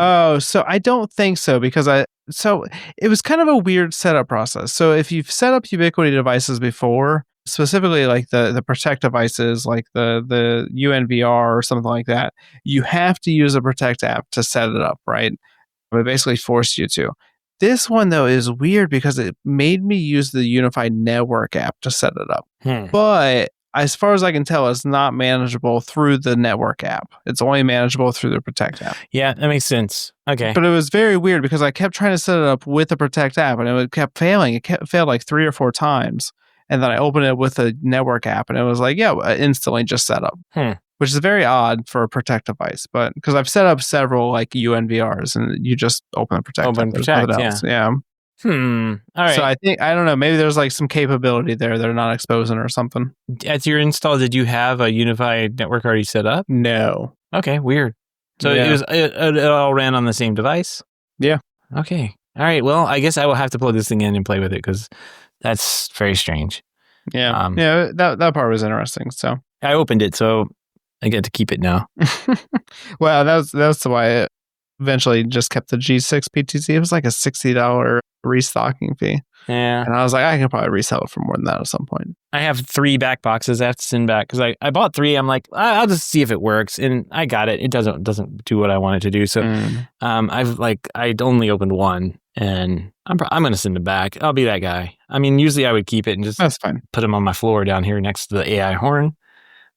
B: So I don't think so, because it was kind of a weird setup process. So if you've set up Ubiquiti devices before, specifically like the Protect devices, like the UNVR or something like that, you have to use a Protect app to set it up, right? It basically forced you to. This one, though, is weird because it made me use the Unified Network app to set it up. But as far as I can tell, it's not manageable through the network app. It's only manageable through the Protect app.
A: Yeah, that makes sense. Okay.
B: But it was very weird because I kept trying to set it up with the Protect app, and it kept failing. It failed like 3 or 4 times. And then I opened it with the network app, and it was like, instantly just set up. Which is very odd for a Protect device, but because I've set up several like UNVRs, and you just open the Protect.
A: Protect,
B: yeah.
A: All
B: So
A: right.
B: I don't know, maybe there's like some capability there they're not exposing or something.
A: At your install, did you have a unified network already set up?
B: No.
A: Okay, weird. So
B: Yeah.
A: it all ran on the same device?
B: Yeah.
A: Okay. All right. Well, I guess I will have to plug this thing in and play with it because that's very strange.
B: Yeah. Yeah, that part was interesting. So
A: I opened it, so I get to keep it now.
B: well, that's why I eventually just kept the G6 PTZ. It was like a $60 restocking fee.
A: Yeah.
B: And I was like, I can probably resell it for more than that at some point.
A: I have 3 back boxes I have to send back because I bought 3. I'm like, I'll just see if it works, and I got it. It doesn't do what I want it to do. So, I'd only opened 1, and I'm gonna send it back. I'll be that guy. I mean, usually I would keep it and just
B: That's fine.
A: put them on my floor down here next to the AI horn,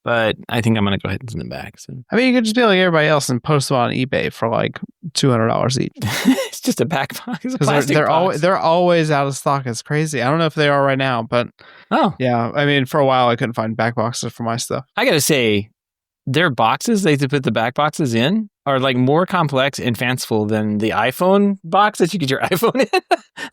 A: but I think I'm gonna go ahead and send them back. So.
B: I mean, you could just be like everybody else and post them on eBay for like $200 each.
A: It's just a back box. It's a plastic box.
B: They're always out of stock. It's crazy. I don't know if they are right now, but yeah. I mean, for a while I couldn't find back boxes for my stuff.
A: I gotta say, their boxes they put the back boxes in are like more complex and fanciful than the iPhone box that you get your iPhone in.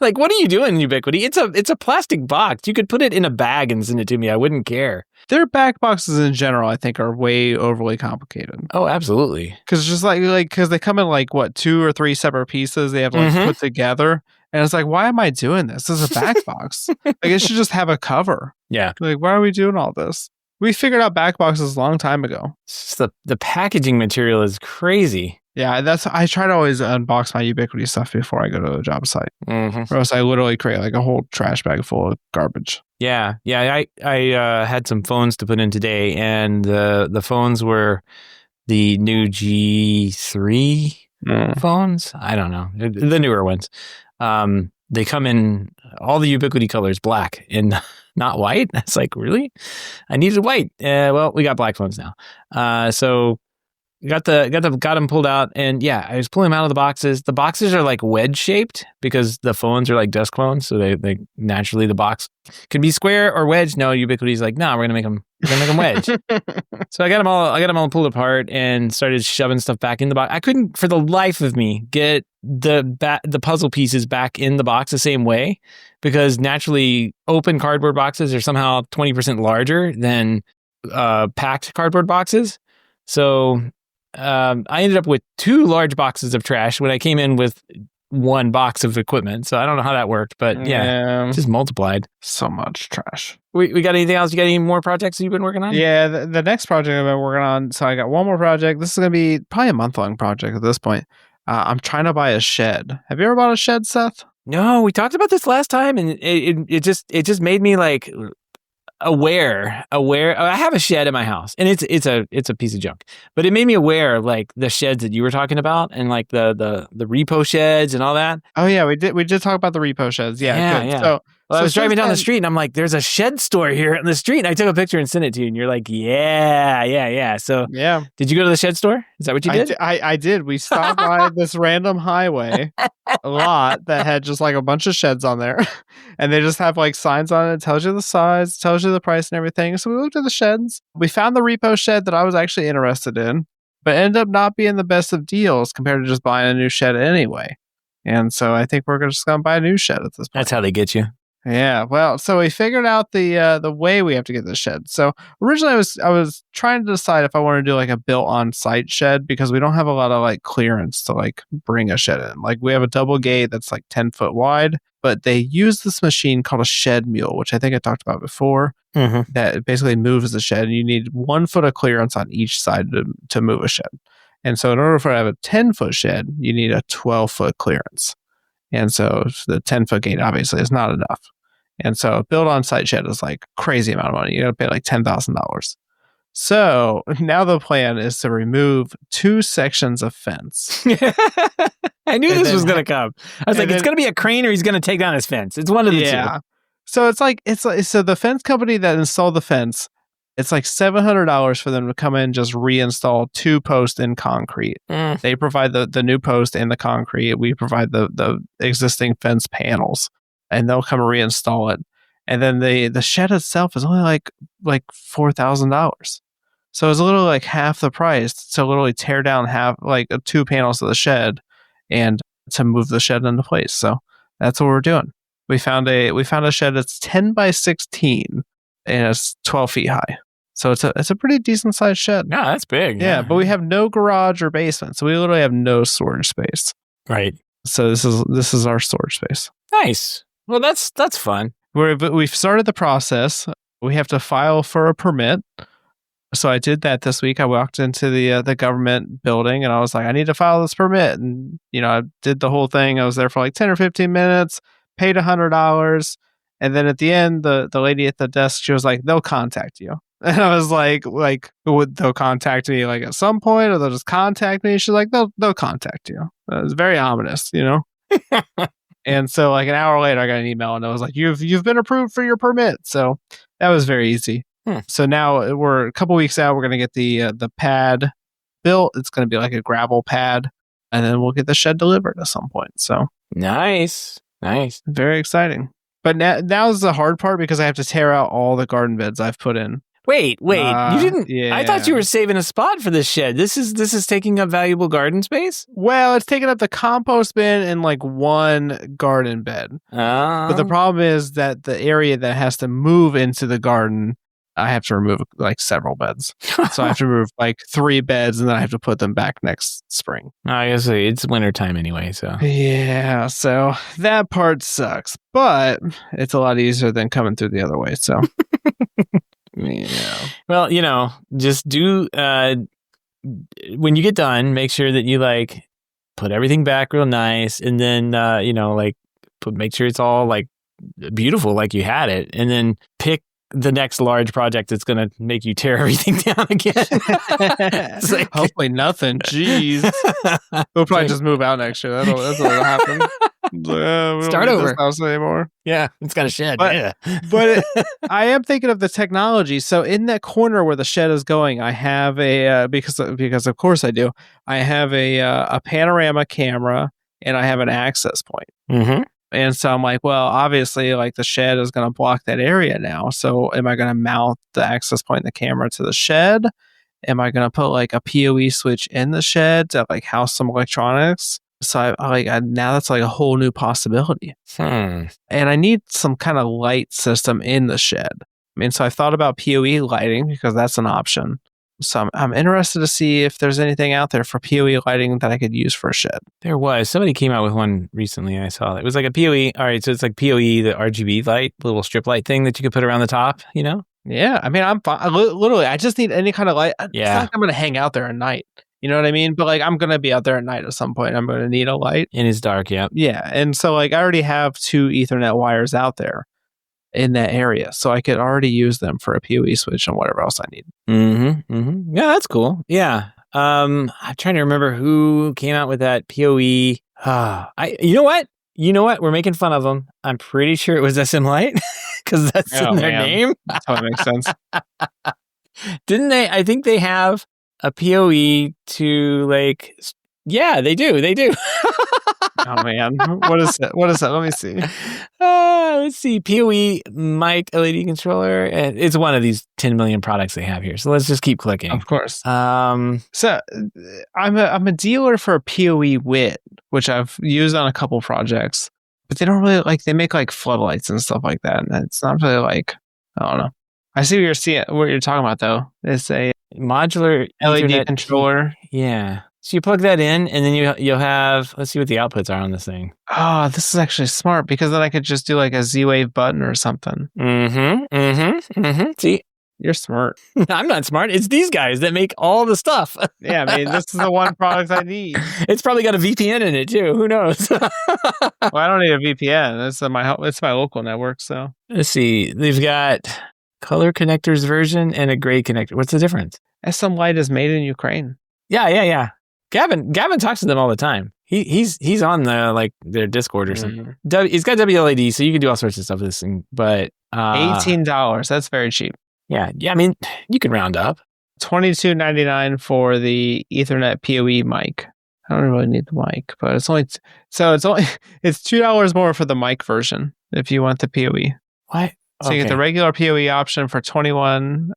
A: Like, what are you doing, Ubiquiti? It's a plastic box. You could put it in a bag and send it to me. I wouldn't care.
B: Their back boxes in general, I think, are way overly complicated.
A: Oh, absolutely.
B: Because just because they come in like what 2 or 3 separate pieces they have to put together, and it's like, why am I doing this? This is a back box. Like, it should just have a cover.
A: Yeah.
B: Like, why are we doing all this? We figured out back boxes a long time ago.
A: It's just the packaging material is crazy.
B: Yeah, I try to always unbox my Ubiquiti stuff before I go to a job site. Or else I literally create like a whole trash bag full of garbage.
A: Yeah. I had some phones to put in today, and the phones were the new G3 phones. I don't know, the newer ones. They come in all the Ubiquiti colors, black and not white. That's like, really? I needed white. Well, we got black phones now. So got them pulled out, and yeah, I was pulling them out of the boxes. The boxes are like wedge shaped because the phones are like desk phones, so they naturally the box could be square or wedge. No, Ubiquiti's like, no, we're gonna make them wedge. So I got them all pulled apart and started shoving stuff back in the box. I couldn't for the life of me get the puzzle pieces back in the box the same way, because naturally open cardboard boxes are somehow 20% larger than packed cardboard boxes. So I ended up with 2 large boxes of trash when I came in with 1 box of equipment. So I don't know how that worked, but yeah, just multiplied.
B: So much trash.
A: We got anything else? You got any more projects that you've been working on?
B: Yeah, the next project I've been working on. So I got one more project. This is going to be probably a month-long project at this point. I'm trying to buy a shed. Have you ever bought a shed, Seth?
A: No, we talked about this last time, and it just made me like aware. I have a shed in my house, and it's a piece of junk. But it made me aware of like the sheds that you were talking about, and like the repo sheds and all that.
B: Oh yeah, we did talk about the repo sheds. Yeah, good.
A: Yeah.
B: So
A: I was driving down the street, and I'm like, "There's a shed store here on the street." And I took a picture and sent it to you, and you're like, "Yeah." So
B: yeah,
A: did you go to the shed store? Is that what you did?
B: I did. We stopped by this random highway lot that had just like a bunch of sheds on there, and they just have like signs on it. It tells you the size, tells you the price, and everything. So we looked at the sheds. We found the repo shed that I was actually interested in, but ended up not being the best of deals compared to just buying a new shed anyway. And so I think we're just going to buy a new shed at this point.
A: That's how they get you.
B: Yeah, well, so we figured out the way we have to get the shed. So originally I was trying to decide if I want to do like a built on site shed, because we don't have a lot of like clearance to like bring a shed in. Like we have a double gate that's like 10 foot wide, but they use this machine called a shed mule, which I think I talked about before. That basically moves the shed, and you need 1 foot of clearance on each side to move a shed. And so in order for it to have a 10-foot shed, you need a 12-foot clearance. And so the 10-foot gate obviously is not enough. And so a build on site shed is like crazy amount of money. You got to pay like $10,000. So now the plan is to remove 2 sections of fence.
A: I knew this was going to come. I was like, it's going to be a crane or he's going to take down his fence. It's one of the two.
B: So it's like so the fence company that installed the fence, it's like $700 for them to come in and just reinstall 2 posts in concrete. They provide the new post and the concrete. We provide the existing fence panels, and they'll come and reinstall it. And then the shed itself is only like $4,000. So it's literally like half the price to literally tear down half, like 2 panels of the shed and to move the shed into place. So that's what we're doing. We found a shed that's 10 by 16 and it's 12 feet high. So it's a pretty decent sized shed.
A: Yeah, that's big.
B: Yeah, but we have no garage or basement, so we literally have no storage space.
A: Right.
B: So this is our storage space.
A: Nice. Well, that's fun.
B: We've started the process. We have to file for a permit. So I did that this week. I walked into the government building and I was like, I need to file this permit. And, I did the whole thing. I was there for like 10 or 15 minutes, paid $100. And then at the end, the lady at the desk, she was like, they'll contact you. And I was like, they'll contact me like at some point, or they'll just contact me? She's like, they'll contact you. It was very ominous, And so like an hour later, I got an email and I was like, you've been approved for your permit. So that was very easy. So now we're a couple weeks out. We're going to get the pad built. It's going to be like a gravel pad, and then we'll get the shed delivered at some point. So
A: nice.
B: Very exciting. But now's the hard part because I have to tear out all the garden beds I've put in.
A: Wait, you didn't?
B: Yeah.
A: I thought you were saving a spot for this shed. This is taking up valuable garden space?
B: Well, it's taking up the compost bin and like one garden bed. But the problem is that the area that has to move into the garden, I have to remove like several beds. So I have to remove like 3 beds and then I have to put them back next spring.
A: I guess it's wintertime anyway, so.
B: Yeah, so that part sucks. But it's a lot easier than coming through the other way, so.
A: Well, just do when you get done, make sure that you like put everything back real nice, and then make sure it's all like beautiful like you had it, and then pick the next large project that's going to make you tear everything down again.
B: Hopefully nothing. Jeez. We'll probably just move out next year. That's what'll happen.
A: Start over.
B: This house anymore.
A: Yeah, it's got a shed.
B: But I am thinking of the technology. So in that corner where the shed is going, I have a because of course I do. I have a panorama camera and I have an access point.
A: Mm-hmm.
B: And so I'm like, well, obviously, like the shed is going to block that area now. So am I going to mount the access point and the camera to the shed? Am I going to put like a PoE switch in the shed to like house some electronics? So now that's like a whole new possibility. And I need some kind of light system in the shed. I mean, so I thought about PoE lighting because that's an option. So I'm interested to see if there's anything out there for PoE lighting that I could use for a shed.
A: There was. Somebody came out with one recently. I saw it. It was like a PoE. All right, so it's like PoE, the RGB light, little strip light thing that you could put around the top,
B: Yeah, I mean, I'm fine. Literally, I just need any kind of light.
A: Yeah.
B: It's not like I'm going to hang out there at night. You know what I mean? But like, I'm going to be out there at night at some point. I'm going to need a light.
A: And it's dark, yeah.
B: Yeah, and so like I already have 2 Ethernet wires out there in that area. So I could already use them for a PoE switch and whatever else I need.
A: Mm-hmm. Mm-hmm. Yeah, that's cool. Yeah. I'm trying to remember who came out with that PoE. You know what? We're making fun of them. I'm pretty sure it was SM Light because that's in their name.
B: That's how it makes sense.
A: Didn't they? I think they have a PoE to like. Yeah, they do.
B: Oh man, what is that? Let me see.
A: Let's see. PoE mic LED controller. It's one of these 10 million products they have here. So let's just keep clicking.
B: Of course. So I'm a dealer for a PoE WIT, which I've used on a couple projects, but they don't really they make like floodlights and stuff like that. And it's not really I don't know. I see what you're talking about though. It's a
A: modular
B: LED
A: Ethernet
B: controller.
A: Yeah. So you plug that in, and then you'll have. Let's see what the outputs are on this thing.
B: Oh, this is actually smart because then I could just do like a Z-Wave button or something.
A: See,
B: you're smart.
A: I'm not smart. It's these guys that make all the stuff.
B: Yeah, I mean, this is the one product I need.
A: It's probably got a VPN in it too. Who knows?
B: Well, I don't need a VPN. It's my local network. So
A: let's see. They've got color connectors version and a gray connector. What's the difference?
B: SM Light is made in Ukraine.
A: Yeah. Gavin talks to them all the time. He's on their Discord or something. He's got WLAD, so you can do all sorts of stuff with this thing. But
B: $18. That's very cheap.
A: Yeah. I mean, you can round up.
B: $22.99 for the Ethernet PoE mic. I don't really need the mic, but it's $2 more for the mic version if you want the PoE.
A: What?
B: So you get the regular PoE option for $21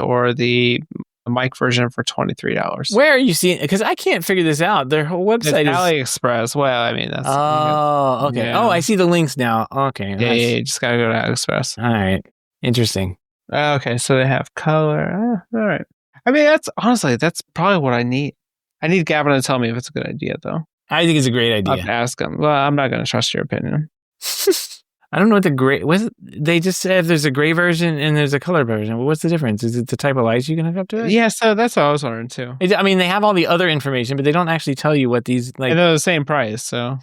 B: or the the mic version for $23.
A: Where are you seeing? Because I can't figure this out. Their whole website
B: It's
A: is
B: AliExpress. Well, I mean, that's...
A: Oh, okay.
B: Yeah.
A: Oh, I see the links now. Okay.
B: Yeah, you just gotta go to AliExpress.
A: All right. Interesting.
B: Okay, so they have color. All right. I mean, that's probably what I need. I need Gavin to tell me if it's a good idea, though.
A: I think it's a great
B: I'll have
A: idea.
B: to ask him. Well, I'm not going to trust your opinion.
A: I don't know what the gray was. They just said there's a gray version and there's a color version. Well, what's the difference? Is it the type of lights you can hook up to it?
B: Yeah, so that's what I was wondering too.
A: I mean, they have all the other information, but they don't actually tell you what these like.
B: And they're the same price, so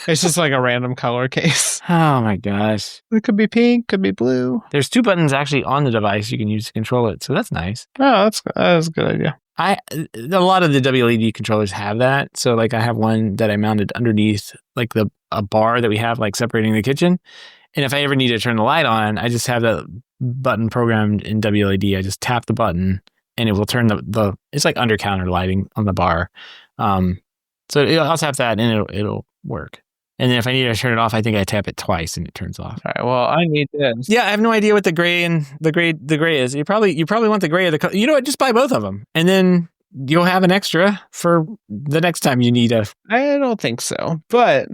B: it's just like a random color case.
A: Oh my gosh!
B: It could be pink, could be blue.
A: There's 2 buttons actually on the device you can use to control it, so that's nice.
B: Oh, that's a good idea.
A: A lot of the WLED controllers have that. So like I have one that I mounted underneath like a bar that we have like separating the kitchen. And if I ever need to turn the light on, I just have that button programmed in WLED. I just tap the button and it will turn the it's like under counter lighting on the bar. So I'll tap that and it'll work. And then if I need to turn it off, I think I tap it twice and it turns off.
B: All right. Well, I need this.
A: Yeah, I have no idea what the gray is. You probably want the gray or the color. You know what? Just buy both of them, and then you'll have an extra for the next time you need a.
B: I don't think so, but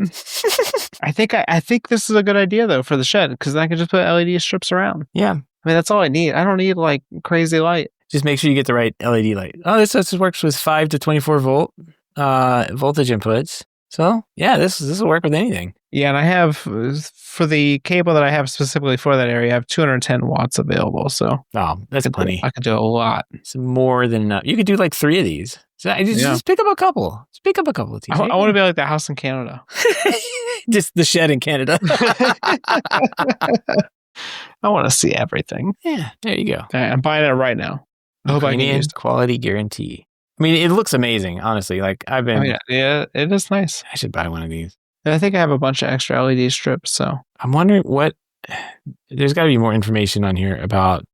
B: I think this is a good idea though for the shed because then I can just put LED strips around.
A: Yeah,
B: I mean that's all I need. I don't need like crazy light.
A: Just make sure you get the right LED light. Oh, this works with 5 to 24 volt voltage inputs. So yeah, this will work with anything.
B: Yeah, and I have for the cable that I have specifically for that area, I have 210 watts available. So
A: that's plenty.
B: I could do a lot.
A: It's more than enough. You could do like 3 of these. So just pick up a couple. Just pick up a couple of these.
B: I want to be like the house in Canada.
A: Just the shed in Canada.
B: I want to see everything.
A: Yeah, there you go.
B: All right, I'm buying it right now. I hope I can use it.
A: Quality guarantee. I mean, it looks amazing, honestly. Like I've been.
B: Oh, yeah, it is nice.
A: I should buy one of these.
B: And I think I have a bunch of extra LED strips. So
A: I'm wondering what. There's got to be more information on here about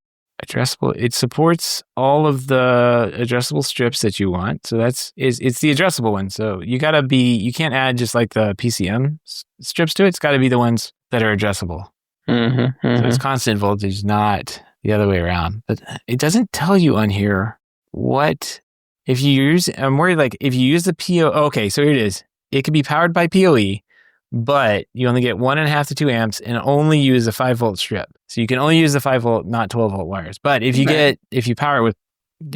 A: addressable. It supports all of the addressable strips that you want. So it's the addressable one. So you can't add just like the PCM strips to it. It's got to be the ones that are addressable.
B: Mm-hmm.
A: So it's constant voltage, not the other way around. But it doesn't tell you on here what. If you use, I'm worried like if you use the PO, okay, so here it is. It could be powered by PoE, but you only get 1.5 to 2 amps and only use a 5 volt strip. So you can only use the 5 volt, not 12 volt wires. But if you power it with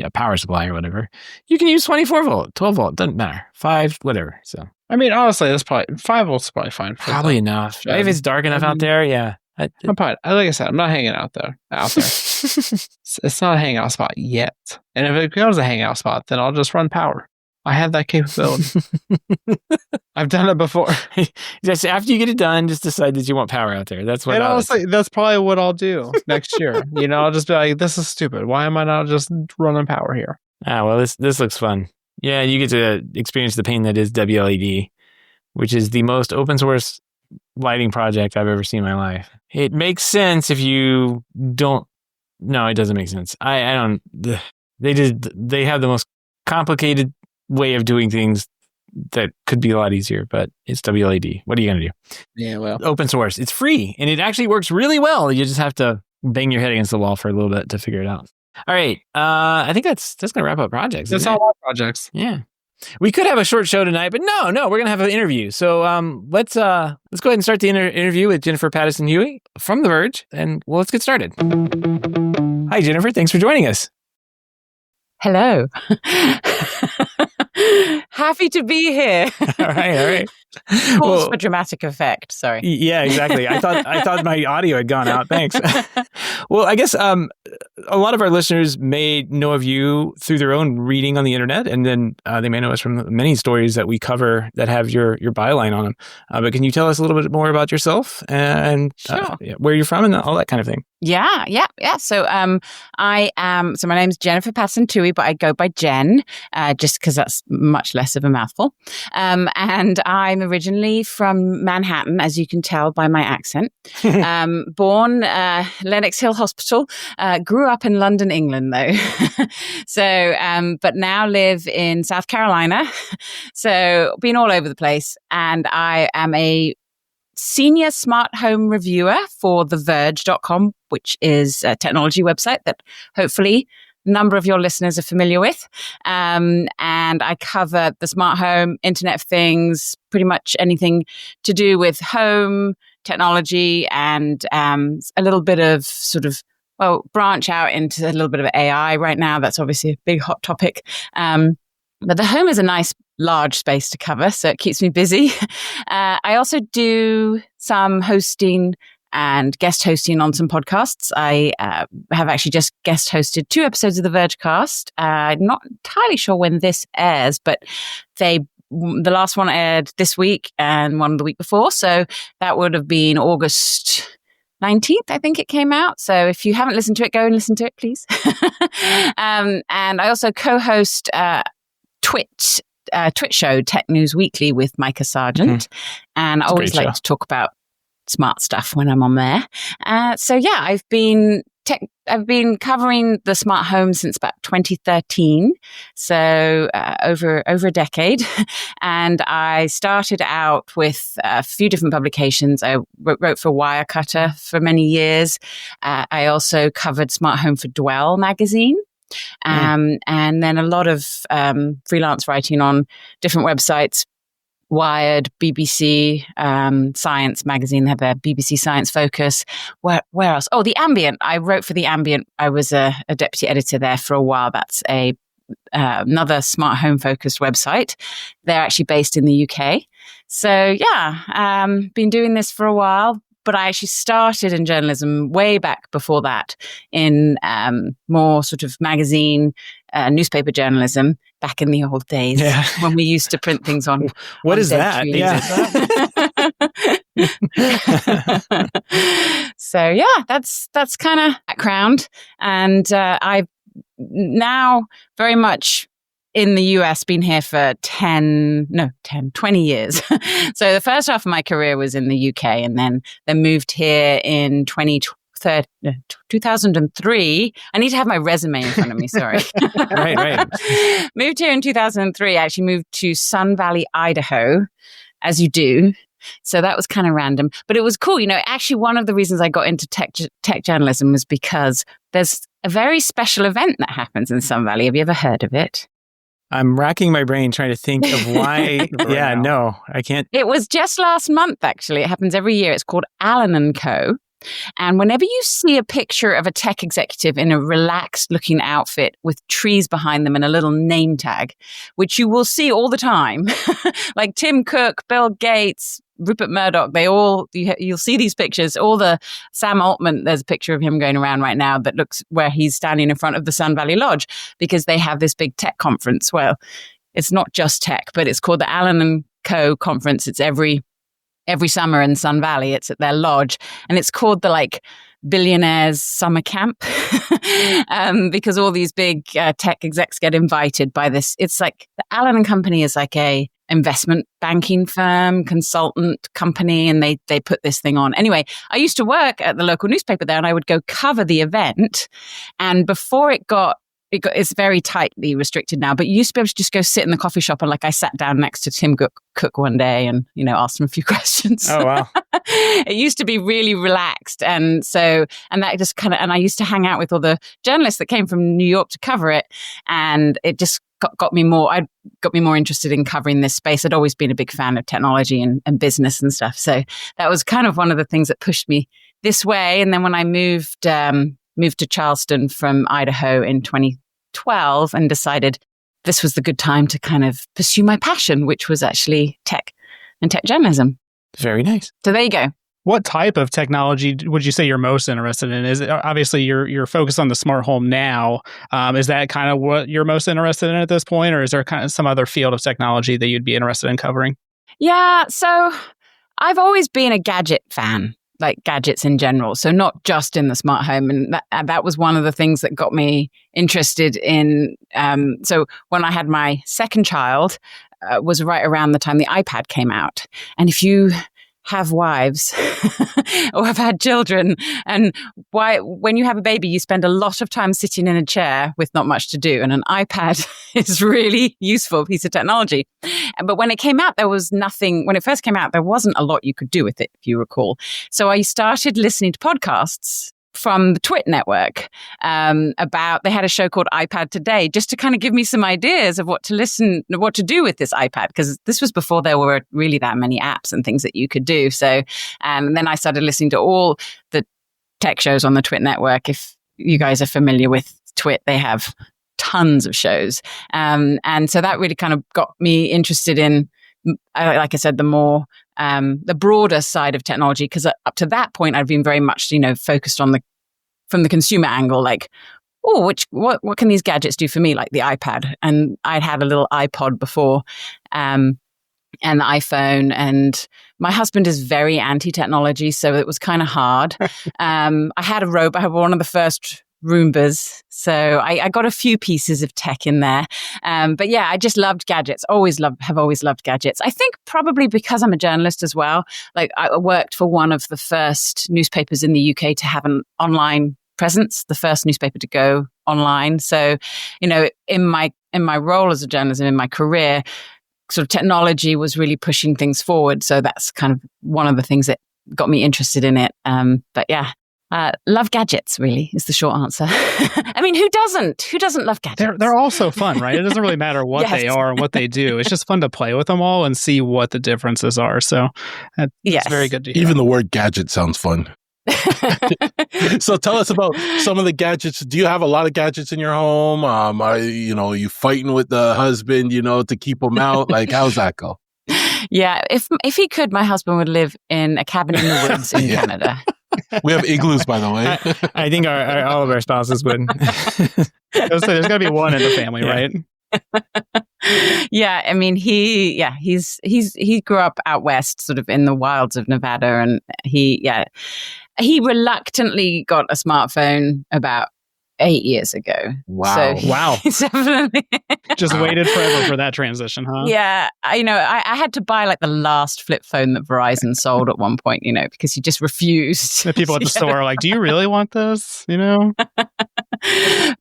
A: a power supply or whatever, you can use 24 volt, 12 volt, doesn't matter. 5, whatever. So I
B: mean, honestly, that's probably 5 volts is probably fine.
A: Probably enough. If it's dark enough out there, yeah.
B: I'm probably, like I said, I'm not hanging out there. It's not a hangout spot yet. And if it becomes a hangout spot, then I'll just run power. I have that capability. I've done it before.
A: Just after you get it done, just decide that you want power out there. That's what.
B: And honestly, that's probably what I'll do next year. I'll just be like, "This is stupid. Why am I not just running power here?"
A: Well, this looks fun. Yeah, you get to experience the pain that is WLED, which is the most open source lighting project I've ever seen in my life. It makes sense if you don't. No, it doesn't make sense. I don't. They have the most complicated way of doing things that could be a lot easier, but it's WLED. What are you going to do?
B: Yeah, well,
A: open source. It's free and it actually works really well. You just have to bang your head against the wall for a little bit to figure it out. All right. I think that's going to wrap up projects.
B: That's all our projects.
A: Yeah. We could have a short show tonight, but no, we're going to have an interview. So let's go ahead and start the interview with Jennifer Pattison Tuohy from The Verge, and let's get started. Hi, Jennifer. Thanks for joining us.
C: Hello. Happy to be here.
A: All right.
C: Pause for dramatic effect. Sorry.
A: Yeah, exactly. I thought my audio had gone out. Thanks. Well, I guess a lot of our listeners may know of you through their own reading on the internet, and then they may know us from many stories that we cover that have your byline on them. But can you tell us a little bit more about yourself and
C: Sure.
A: Where you're from and all that kind of thing?
C: Yeah. So my name's Jennifer Pattison Tuohy, but I go by Jen, just because that's much less of a mouthful. And I'm originally from Manhattan, as you can tell by my accent. Born Lenox Hill Hospital, grew up in London, England, though. But now live in South Carolina. So been all over the place. And I am a senior smart home reviewer for the Verge.com, which is a technology website that hopefully number of your listeners are familiar with. And I cover the smart home, Internet of Things, pretty much anything to do with home technology, and a little bit of sort of, branch out into a little bit of AI right now. That's obviously a big hot topic. But the home is a nice large space to cover, so it keeps me busy. I also do some hosting and guest hosting on some podcasts. I have actually just guest hosted 2 episodes of the Verge cast. I'm not entirely sure when this airs, but the last one aired this week and one the week before. So that would have been August 19th, I think it came out. So if you haven't listened to it, go and listen to it, please. And I also co-host Twitch show, Tech News Weekly, with Micah Sargent. And I always like to talk about smart stuff when I'm on there. So yeah, I've been covering the smart home since about 2013, so over a decade. And I started out with a few different publications. I wrote for Wirecutter for many years. I also covered Smart Home for Dwell magazine. And then a lot of freelance writing on different websites. Wired, BBC, Science magazine, they have a BBC Science Focus. Where else? Oh, The Ambient. I wrote for The Ambient. I was a deputy editor there for a while. That's another smart home focused website. They're actually based in the UK. So yeah, been doing this for a while. But I actually started in journalism way back before that in more sort of magazine, newspaper journalism back in the old days when we used to print things on.
A: What is that?
C: Yeah. So yeah, that's kind of background. And I've now very much in the US, been here for 20 years. So the first half of my career was in the UK, and then moved here in 2003. I need to have my resume in front of me, sorry.
A: Right.
C: Moved here in 2003. I actually moved to Sun Valley, Idaho, as you do. So that was kind of random, but it was cool. You know, actually one of the reasons I got into tech journalism was because there's a very special event that happens in Sun Valley. Have you ever heard of it?
A: I'm racking my brain trying to think of why. No, I can't.
C: It was just last month, actually. It happens every year. It's called Allen & Co. And whenever you see a picture of a tech executive in a relaxed looking outfit with trees behind them and a little name tag, which you will see all the time, like Tim Cook, Bill Gates, Rupert Murdoch, you'll see these pictures. All the Sam Altman, there's a picture of him going around right now that looks where he's standing in front of the Sun Valley Lodge because they have this big tech conference. Well, it's not just tech, but it's called the Allen & Co. conference. It's every summer in Sun Valley. It's at their lodge, and it's called the billionaires summer camp because all these big tech execs get invited by this. It's like the Allen & Company is like a investment banking firm, consultant company, and they put this thing on. Anyway, I used to work at the local newspaper there, and I would go cover the event. And before it's very tightly restricted now, but you used to be able to just go sit in the coffee shop, and I sat down next to Tim Cook one day and, asked him a few questions.
A: Oh, wow.
C: It used to be really relaxed. And that just and I used to hang out with all the journalists that came from New York to cover it. And it just got me more interested in covering this space. I'd always been a big fan of technology and business and stuff. So that was kind of one of the things that pushed me this way. And then when I moved to Charleston from Idaho in 2012 and decided this was the good time to kind of pursue my passion, which was actually tech and tech journalism.
A: Very nice.
C: So there you go.
B: What type of technology would you say you're most interested in? Is it, obviously you're focused on the smart home now. Is that kind of what you're most interested in at this point, or is there kind of some other field of technology that you'd be interested in covering?
C: Yeah, so I've always been a gadget fan, like gadgets in general. So not just in the smart home. And that was one of the things that got me interested in. So when I had my second child, was right around the time the iPad came out. And if you have wives or have had children, and when you have a baby, you spend a lot of time sitting in a chair with not much to do. And an iPad is really useful piece of technology. But when it came out, there was nothing. When it first came out, there wasn't a lot you could do with it, if you recall. So I started listening to podcasts from the Twit network they had a show called iPad Today, just to kind of give me some ideas of what to do with this iPad, because this was before there were really that many apps and things that you could do. So, and then I started listening to all the tech shows on the Twit network. If you guys are familiar with Twit, they have tons of shows. And so that really kind of got me interested in, like I said, the broader side of technology, because up to that point I'd been very much, focused on from the consumer angle, like, what can these gadgets do for me, like the iPad. And I'd had a little iPod before, and the iPhone, and my husband is very anti-technology, so it was kind of hard. I had a robot. I had one of the first Roombas, so I got a few pieces of tech in there. But yeah, I just loved gadgets. Have always loved gadgets. I think probably because I'm a journalist as well. Like, I worked for one of the first newspapers in the UK to have an online presence, the first newspaper to go online. So, in my role as a journalist and in my career, sort of technology was really pushing things forward. So that's kind of one of the things that got me interested in it. But yeah. Love gadgets, really, is the short answer. I mean, who doesn't? Who doesn't love gadgets?
B: They're all so fun, right? It doesn't really matter what they are and what they do. It's just fun to play with them all and see what the differences are. So it's very good to hear.
D: Even the word gadget sounds fun. So tell us about some of the gadgets. Do you have a lot of gadgets in your home? Are you fighting with the husband, to keep him out? Like, how's that go?
C: Yeah, if he could, my husband would live in a cabin in the woods in Canada.
D: We have igloos, by the way.
A: I think all of our spouses would.
B: There's got to be one in the family, right?
C: Yeah, I mean, he grew up out west, sort of in the wilds of Nevada, and he reluctantly got a smartphone about 8 years ago.
D: Wow.
C: So
B: Wow.
C: Definitely.
B: Just waited forever for that transition, huh?
C: Yeah. I had to buy like the last flip phone that Verizon sold at one point, because he just refused.
B: The people at the store are like, do you really want this?
C: And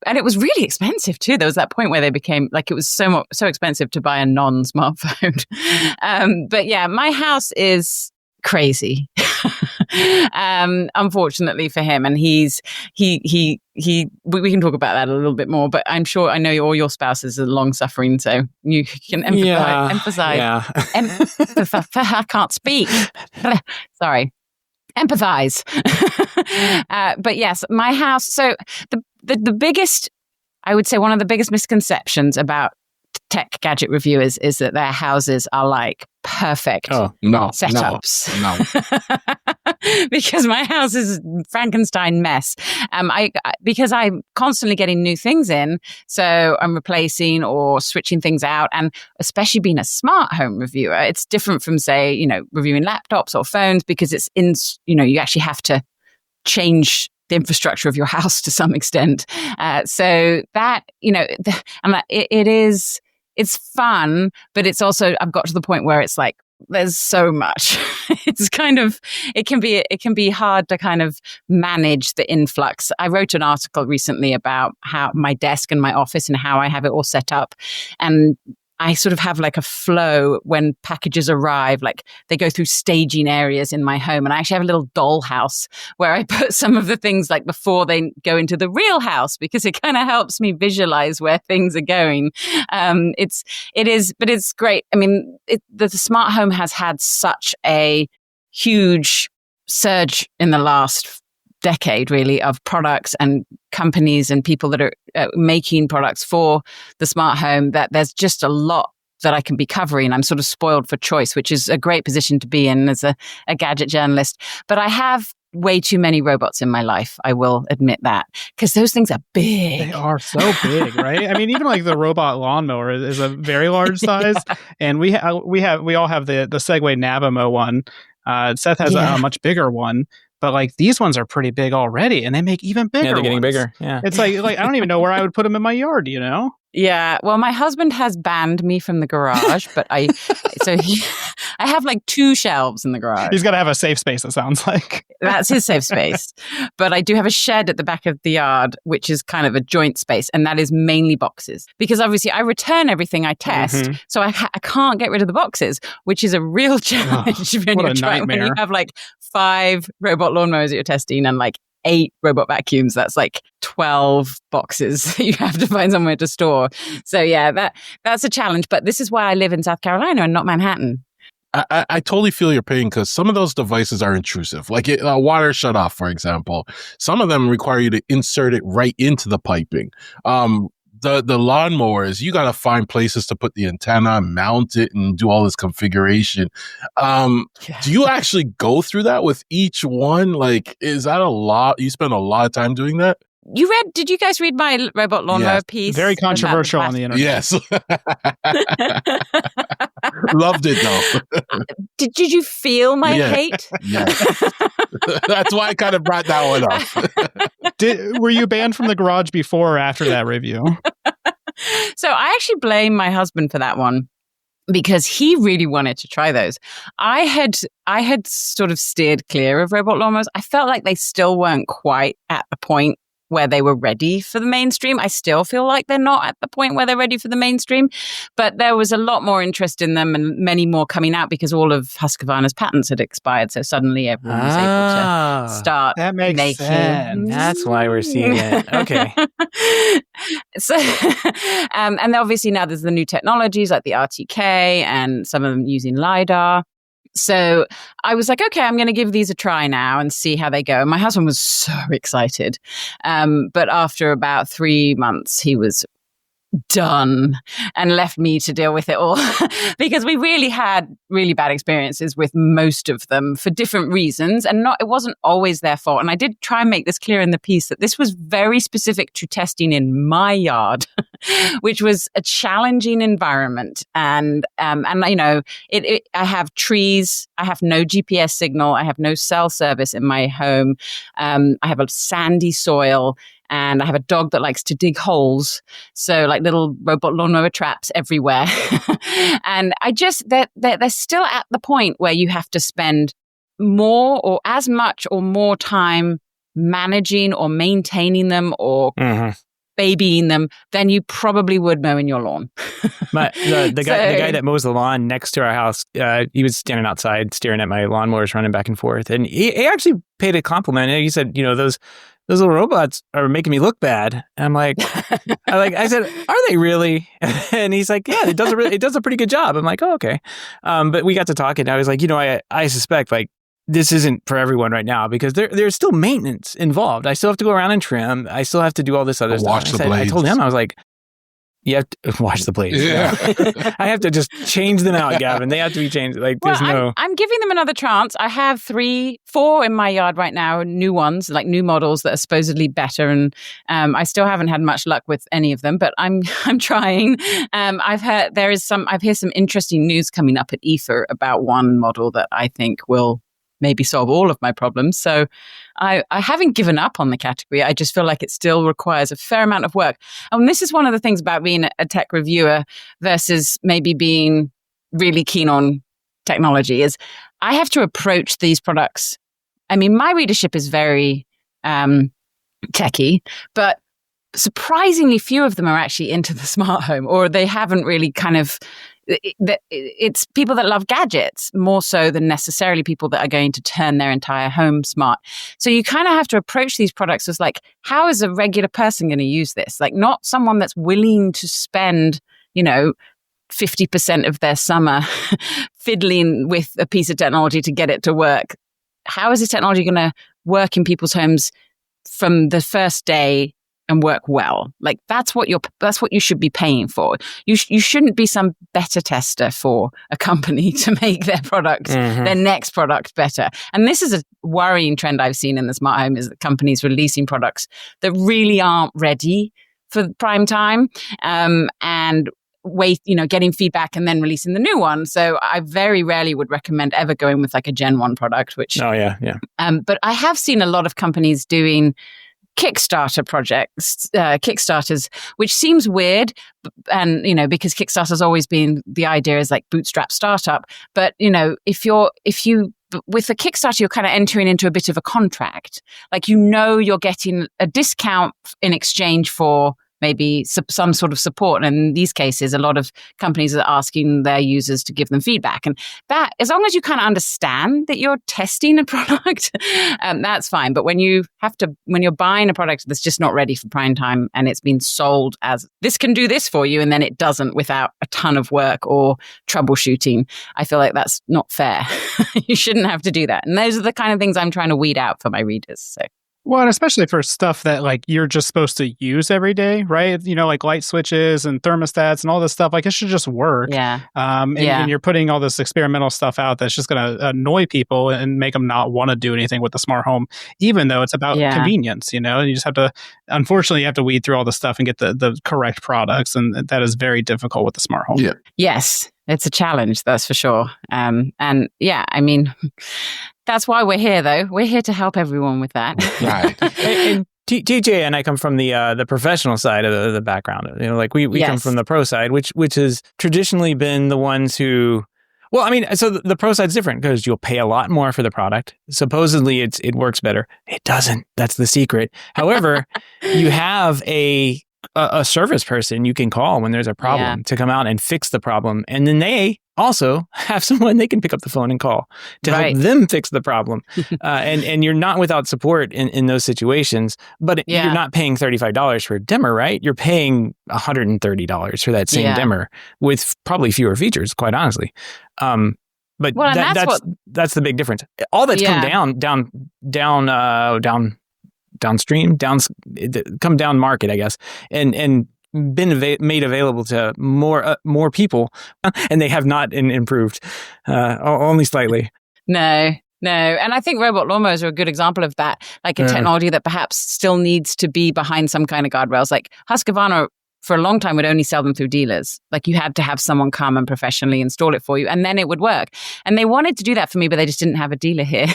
C: it was really expensive too. There was that point where they became like, it was so expensive to buy a non-smartphone. But yeah, my house is crazy. Unfortunately for him, and we can talk about that a little bit more, but I know all your spouses are long suffering, so you can empathize.
A: Yeah.
C: I can't speak. Sorry. Empathize. But yes, my house. So the biggest, I would say, one of the biggest misconceptions about tech gadget reviewers is that their houses are like perfect setups. No. Because my house is Frankenstein mess. Because I'm constantly getting new things in, so I'm replacing or switching things out, and especially being a smart home reviewer, it's different from, say, reviewing laptops or phones, because it's you actually have to change the infrastructure of your house to some extent. So that, it's fun, but it's also, I've got to the point where it's like, there's so much. It can be hard to kind of manage the influx. I wrote an article recently about how my desk and my office and how I have it all set up. And I sort of have like a flow when packages arrive, like they go through staging areas in my home. And I actually have a little dollhouse where I put some of the things like before they go into the real house, because it kind of helps me visualize where things are going. But it's great. I mean, the smart home has had such a huge surge in the last decade, really, of products and companies and people that are making products for the smart home, that there's just a lot that I can be covering. I'm sort of spoiled for choice, which is a great position to be in as a gadget journalist. But I have way too many robots in my life. I will admit that, because those things are big.
B: They are so big, right? I mean, even like the robot lawnmower is a very large size, and we all have the Segway Navimo one. Seth has a much bigger one. But like these ones are pretty big already, and they make even bigger.
A: Yeah, they're getting
B: ones.
A: bigger. Yeah,
B: it's like I don't even know where I would put them in my yard.
C: Yeah, well, my husband has banned me from the garage, but I have like 2 shelves in the garage.
B: He's got to have a safe space, it sounds like.
C: That's his safe space. But I do have a shed at the back of the yard, which is kind of a joint space, and that is mainly boxes. Because obviously I return everything I test, so I can't get rid of the boxes, which is a real challenge when you have like 5 robot lawnmowers that you're testing and like 8 robot vacuums. That's like 12 boxes you have to find somewhere to store. So yeah, that's a challenge. But this is why I live in South Carolina and not Manhattan.
D: I totally feel your pain because some of those devices are intrusive, like a water shutoff, for example. Some of them require you to insert it right into the piping. The lawnmowers, you got to find places to put the antenna, mount it, and do all this configuration. Do you actually go through that with each one? Like, is that a lot? You spend a lot of time doing that?
C: Did you guys read my robot lawnmower piece?
B: Very controversial on the internet.
D: Yes. Loved it though.
C: Did you feel my hate?
D: Yes. That's why I kind of brought that one up.
B: Were you banned from the garage before or after that review?
C: So I actually blame my husband for that one because he really wanted to try those. I had sort of steered clear of robot lawnmowers. I felt like they still weren't quite at the point where they were ready for the mainstream. I still feel like they're not at the point where they're ready for the mainstream, but there was a lot more interest in them and many more coming out because all of Husqvarna's patents had expired. So suddenly everyone was able to start
B: that makes
C: making.
B: sense.
A: That's why we're seeing it. Okay.
C: So, and obviously now there's the new technologies like the RTK and some of them using LiDAR. So I was like, okay, I'm going to give these a try now and see how they go. And my husband was so excited. But after about 3 months, he was done and left me to deal with it all because we really had really bad experiences with most of them for different reasons, and it wasn't always their fault. And I did try and make this clear in the piece that this was very specific to testing in my yard, which was a challenging environment. And you know, I have trees, I have no GPS signal, I have no cell service in my home, I have a sandy soil. And I have a dog that likes to dig holes. So like little robot lawnmower traps everywhere. And they're still at the point where you have to spend more or as much or more time managing or maintaining them or babying them than you probably would mowing your lawn.
A: The guy that mows the lawn next to our house, he was standing outside staring at my lawnmowers running back and forth. And he actually paid a compliment. He said, you know, those little robots are making me look bad. And I'm like, I said, are they really? And he's like, yeah, it does a pretty good job. I'm like, oh, okay. But we got to talking. I was like, you know, I suspect like this isn't for everyone right now because there's still maintenance involved. I still have to go around and trim. I still have to do all this other stuff. I told him, I was like, you have to watch the blades.
D: Yeah.
A: I have to just change them out, Gavin. They have to be changed. Like, there's
C: I'm giving them another chance. I have 4 in my yard right now, new ones, like new models that are supposedly better. And I still haven't had much luck with any of them, but I'm trying. I've heard some interesting news coming up at IFA about one model that I think will maybe solve all of my problems. So I haven't given up on the category. I just feel like it still requires a fair amount of work. And this is one of the things about being a tech reviewer versus maybe being really keen on technology is I have to approach these products. I mean, my readership is very techie, but surprisingly few of them are actually into the smart home, or they haven't really kind of it's people that love gadgets more so than necessarily people that are going to turn their entire home smart. So you kind of have to approach these products as like, how is a regular person going to use this? Like not someone that's willing to spend, 50% of their summer fiddling with a piece of technology to get it to work. How is this technology going to work in people's homes from the first day and work well? Like that's what you should be paying for. You shouldn't be some beta tester for a company to make their product, their next product better. And this is a worrying trend I've seen in the smart home is that companies releasing products that really aren't ready for prime time, and getting feedback and then releasing the new one. So I very rarely would recommend ever going with like a Gen 1 product, which but I have seen a lot of companies doing Kickstarter projects, Kickstarters, which seems weird. And, because Kickstarter's always been, the idea is like bootstrap startup. But, if you with a Kickstarter, you're kind of entering into a bit of a contract. Like, you're getting a discount in exchange for maybe some sort of support. And in these cases, a lot of companies are asking their users to give them feedback. And that, as long as you kind of understand that you're testing a product, that's fine. But when you're buying a product that's just not ready for prime time and it's been sold as this can do this for you, and then it doesn't without a ton of work or troubleshooting, I feel like that's not fair. You shouldn't have to do that. And those are the kind of things I'm trying to weed out for my readers. So.
B: Well, and especially for stuff that like you're just supposed to use every day, right? You know, like light switches and thermostats and all this stuff. Like it should just work.
C: Yeah.
B: And you're putting all this experimental stuff out that's just going to annoy people and make them not want to do anything with the smart home, even though it's about convenience. You know, and you just have to. Unfortunately, you have to weed through all the stuff and get the correct products, and that is very difficult with the smart home.
D: Yeah.
C: Yes, it's a challenge, that's for sure. And yeah, I mean. That's why we're here, though. We're here to help everyone with that.
D: Right.
A: And TJ and I come from the professional side of the background. You know, like we come from the pro side, which has traditionally been the ones who. Well, I mean, so the pro side's different because you'll pay a lot more for the product. Supposedly, it works better. It doesn't. That's the secret. However, you have a service person you can call when there's a problem to come out and fix the problem, and then they also have someone they can pick up the phone and call to help them fix the problem. And you're not without support in those situations, but you're not paying $35 for a dimmer, right? You're paying $130 for that same dimmer with probably fewer features, quite honestly. But that's the big difference. All that's come downstream, come down market, I guess, and been made available to more people, and they have not improved, only slightly.
C: No. And I think robot lawnmowers are a good example of that, like a technology that perhaps still needs to be behind some kind of guardrails. Like Husqvarna, for a long time, would only sell them through dealers. Like you had to have someone come and professionally install it for you, and then it would work. And they wanted to do that for me, but they just didn't have a dealer here.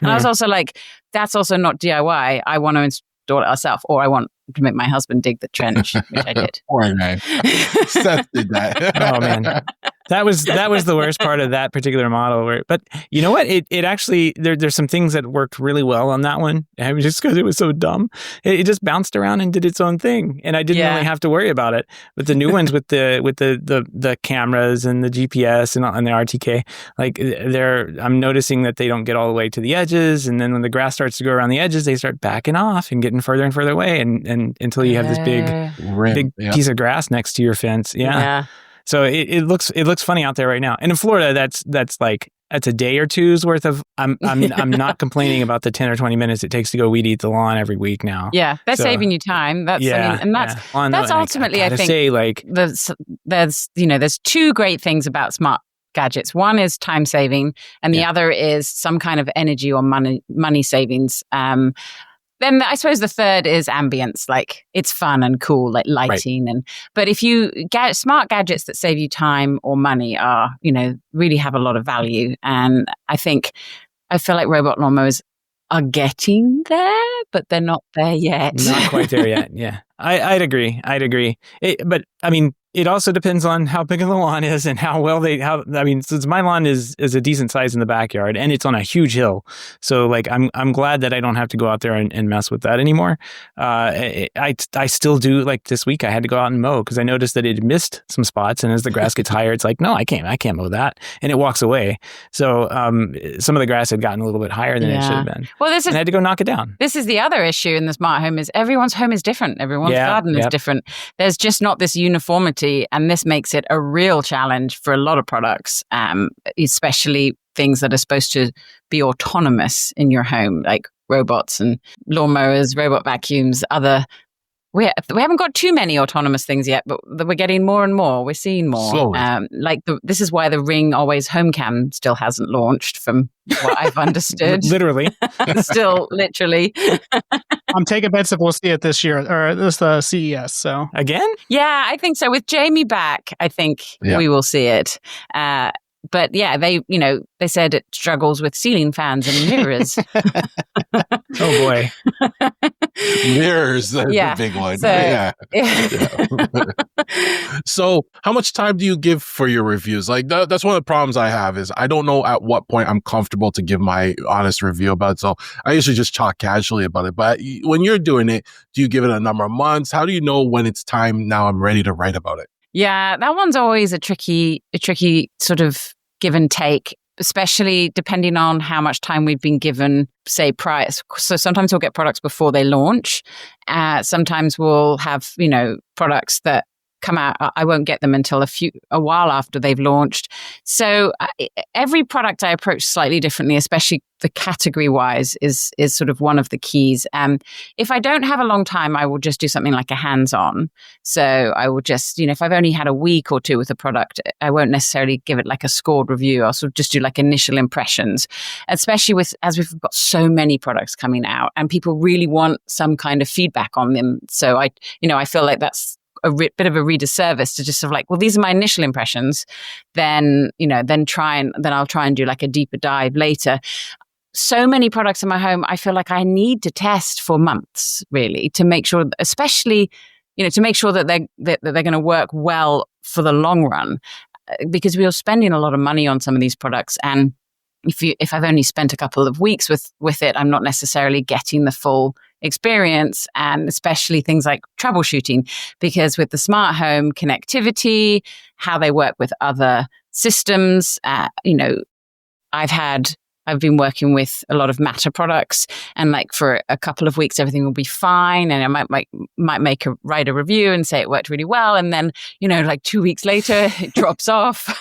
C: And I was also like, that's also not DIY. I want to install it ourselves, or I want to make my husband dig the trench, which I did.
D: Poor man. Seth did that.
A: Oh man, that was the worst part of that particular model. But you know what? It actually there's some things that worked really well on that one. I mean, just because it was so dumb, it just bounced around and did its own thing, and I didn't really have to worry about it. But the new ones with the cameras and the GPS and the RTK, like I'm noticing that they don't get all the way to the edges, and then when the grass starts to go around the edges, they start backing off and getting further and further away, and until you have this big piece of grass next to your fence. Yeah. So it looks funny out there right now. And in Florida, that's a day or two's worth of. I'm not complaining about the 10 or 20 minutes it takes to go weed eat the lawn every week now.
C: Yeah, they're saving you time. That's that's ultimately, I think,
A: say, like,
C: there's two great things about smart gadgets. One is time saving, and the other is some kind of energy or money savings. Then I suppose the third is ambience, like it's fun and cool, like lighting. But if you get smart gadgets that save you time or money are, really have a lot of value. And I feel like robot lawnmowers are getting there, but they're not there yet.
A: Not quite there yet. Yeah, I'd agree. But I mean, it also depends on how big of the lawn is and how well since my lawn is a decent size in the backyard and it's on a huge hill. So like, I'm glad that I don't have to go out there and mess with that anymore. I still do, like this week I had to go out and mow because I noticed that it missed some spots. And as the grass gets higher, it's like, no, I can't mow that. And it walks away. So, some of the grass had gotten a little bit higher than it should have been. Well, and I had to go knock it down.
C: This is the other issue in the smart home is everyone's home is different. Everyone's garden is different. There's just not this uniformity. And this makes it a real challenge for a lot of products, especially things that are supposed to be autonomous in your home, like robots and lawnmowers, robot vacuums, we haven't got too many autonomous things yet, but we're getting more and more. We're seeing more. This is why the Ring Always Home Cam still hasn't launched, from what I've understood.
A: Literally.
C: Still, literally.
B: I'm taking bets that we'll see it this year, or this CES. So
A: again?
C: Yeah, I think so. With Jamie back, I think we will see it. But yeah, they said it struggles with ceiling fans and mirrors.
A: Oh boy.
D: Mirrors,
C: Yeah.
D: the big one.
C: So,
D: yeah.
C: yeah.
D: So how much time do you give for your reviews? Like that's one of the problems I have is I don't know at what point I'm comfortable to give my honest review about it. So I usually just talk casually about it. But when you're doing it, do you give it a number of months? How do you know when it's time now I'm ready to write about it?
C: Yeah, that one's always a tricky sort of give and take, especially depending on how much time we've been given, say, prior. So sometimes we'll get products before they launch. Sometimes we'll have, products that come out. I won't get them until a while after they've launched. So every product I approach slightly differently, especially the category wise is sort of one of the keys. If I don't have a long time, I will just do something like a hands-on. So I will just, if I've only had a week or two with a product, I won't necessarily give it like a scored review. I'll sort of just do like initial impressions, especially as we've got so many products coming out and people really want some kind of feedback on them. So I feel like that's a bit of a reader service to just sort of like, well, these are my initial impressions. Then I'll try and do like a deeper dive later. So many products in my home, I feel like I need to test for months really to make sure, especially, to make sure that they're going to work well for the long run, because we are spending a lot of money on some of these products. And if I've only spent a couple of weeks with it, I'm not necessarily getting the full experience, and especially things like troubleshooting, because with the smart home connectivity, how they work with other systems, I've been working with a lot of Matter products, and like for a couple of weeks, everything will be fine. And I might write a review and say it worked really well. And then, like 2 weeks later, it drops off.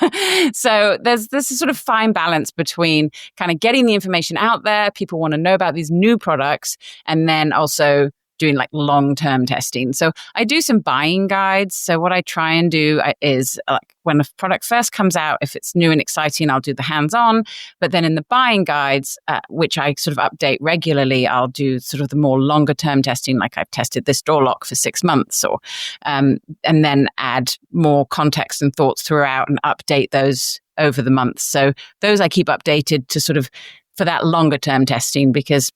C: So there's this sort of fine balance between kind of getting the information out there. People want to know about these new products, and then also doing like long-term testing. So I do some buying guides. So what I try and do is when a product first comes out, if it's new and exciting, I'll do the hands-on. But then in the buying guides, which I sort of update regularly, I'll do sort of the more longer-term testing, like I've tested this door lock for 6 months, or and then add more context and thoughts throughout and update those over the months. So those I keep updated to sort of for that longer-term testing, because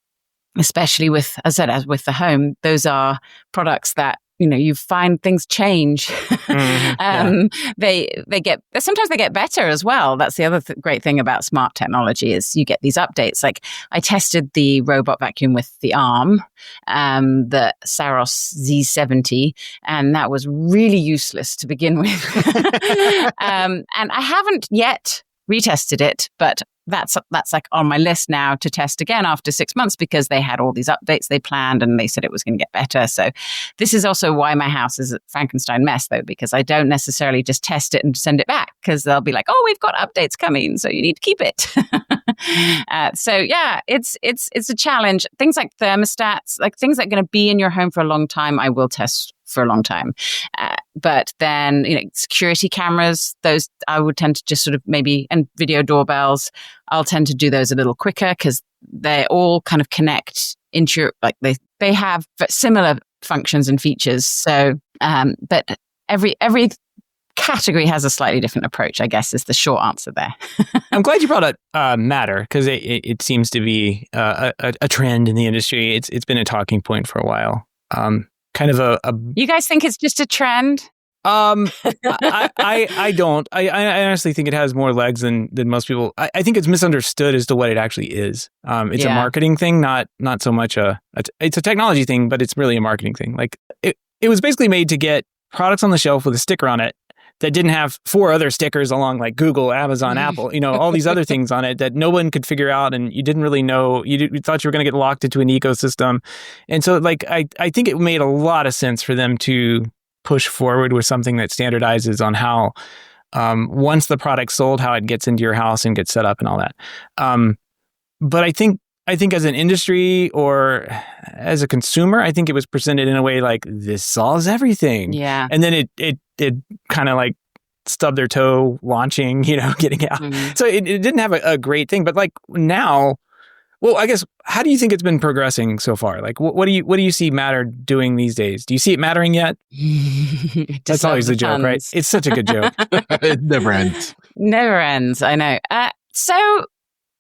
C: especially with the home, those are products that, you find things change. Sometimes they get better as well. That's the other great thing about smart technology is you get these updates. Like I tested the robot vacuum with the arm, the Saros Z70, and that was really useless to begin with. And I haven't yet retested it, but that's like on my list now to test again after 6 months, because they had all these updates they planned and they said it was going to get better. So this is also why my house is a Frankenstein mess, though, because I don't necessarily just test it and send it back, because they'll be like, oh, we've got updates coming, so you need to keep it. So yeah, it's a challenge. Things like thermostats, like things that are going to be in your home for a long time, I will test for a long time. But then, security cameras, those I would tend to just sort of and video doorbells, I'll tend to do those a little quicker, because they all kind of connect into your, like they have similar functions and features. So, but every category has a slightly different approach, I guess, is the short answer there.
A: I'm glad you brought up Matter, because it seems to be a trend in the industry. It's been a talking point for a while. Kind of
C: You guys think it's just a trend?
A: I don't. I honestly think it has more legs than most people. I think it's misunderstood as to what it actually is. It's a marketing thing, not so much it's a technology thing, but it's really a marketing thing. Like it was basically made to get products on the shelf with a sticker on it that didn't have 4 other stickers along, like Google, Amazon, Apple, all these other things on it that no one could figure out, and you didn't really know. You thought you were going to get locked into an ecosystem. And so like I think it made a lot of sense for them to push forward with something that standardizes on how once the product's sold, how it gets into your house and gets set up and all that. But I think as an industry or as a consumer, I think it was presented in a way like this solves everything.
C: Yeah.
A: And then it kind of like stubbed their toe launching, getting out. Mm-hmm. So it didn't have a great thing. But like now, well, I guess, how do you think it's been progressing so far? Like, what do you see Matter doing these days? Do you see it mattering yet? That's always the joke, right? It's such a good joke.
D: It never ends.
C: Never ends. I know. So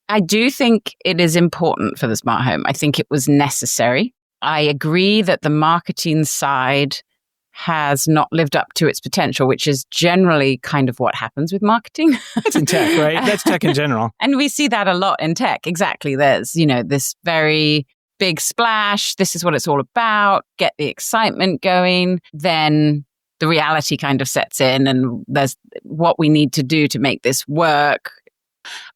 C: I do think it is important for the smart home. I think it was necessary. I agree that the marketing side has not lived up to its potential, which is generally kind of what happens with marketing.
A: That's in tech, right? That's tech in general.
C: And we see that a lot in tech. Exactly. There's, this very big splash. This is what it's all about. Get the excitement going. Then the reality kind of sets in, and there's what we need to do to make this work.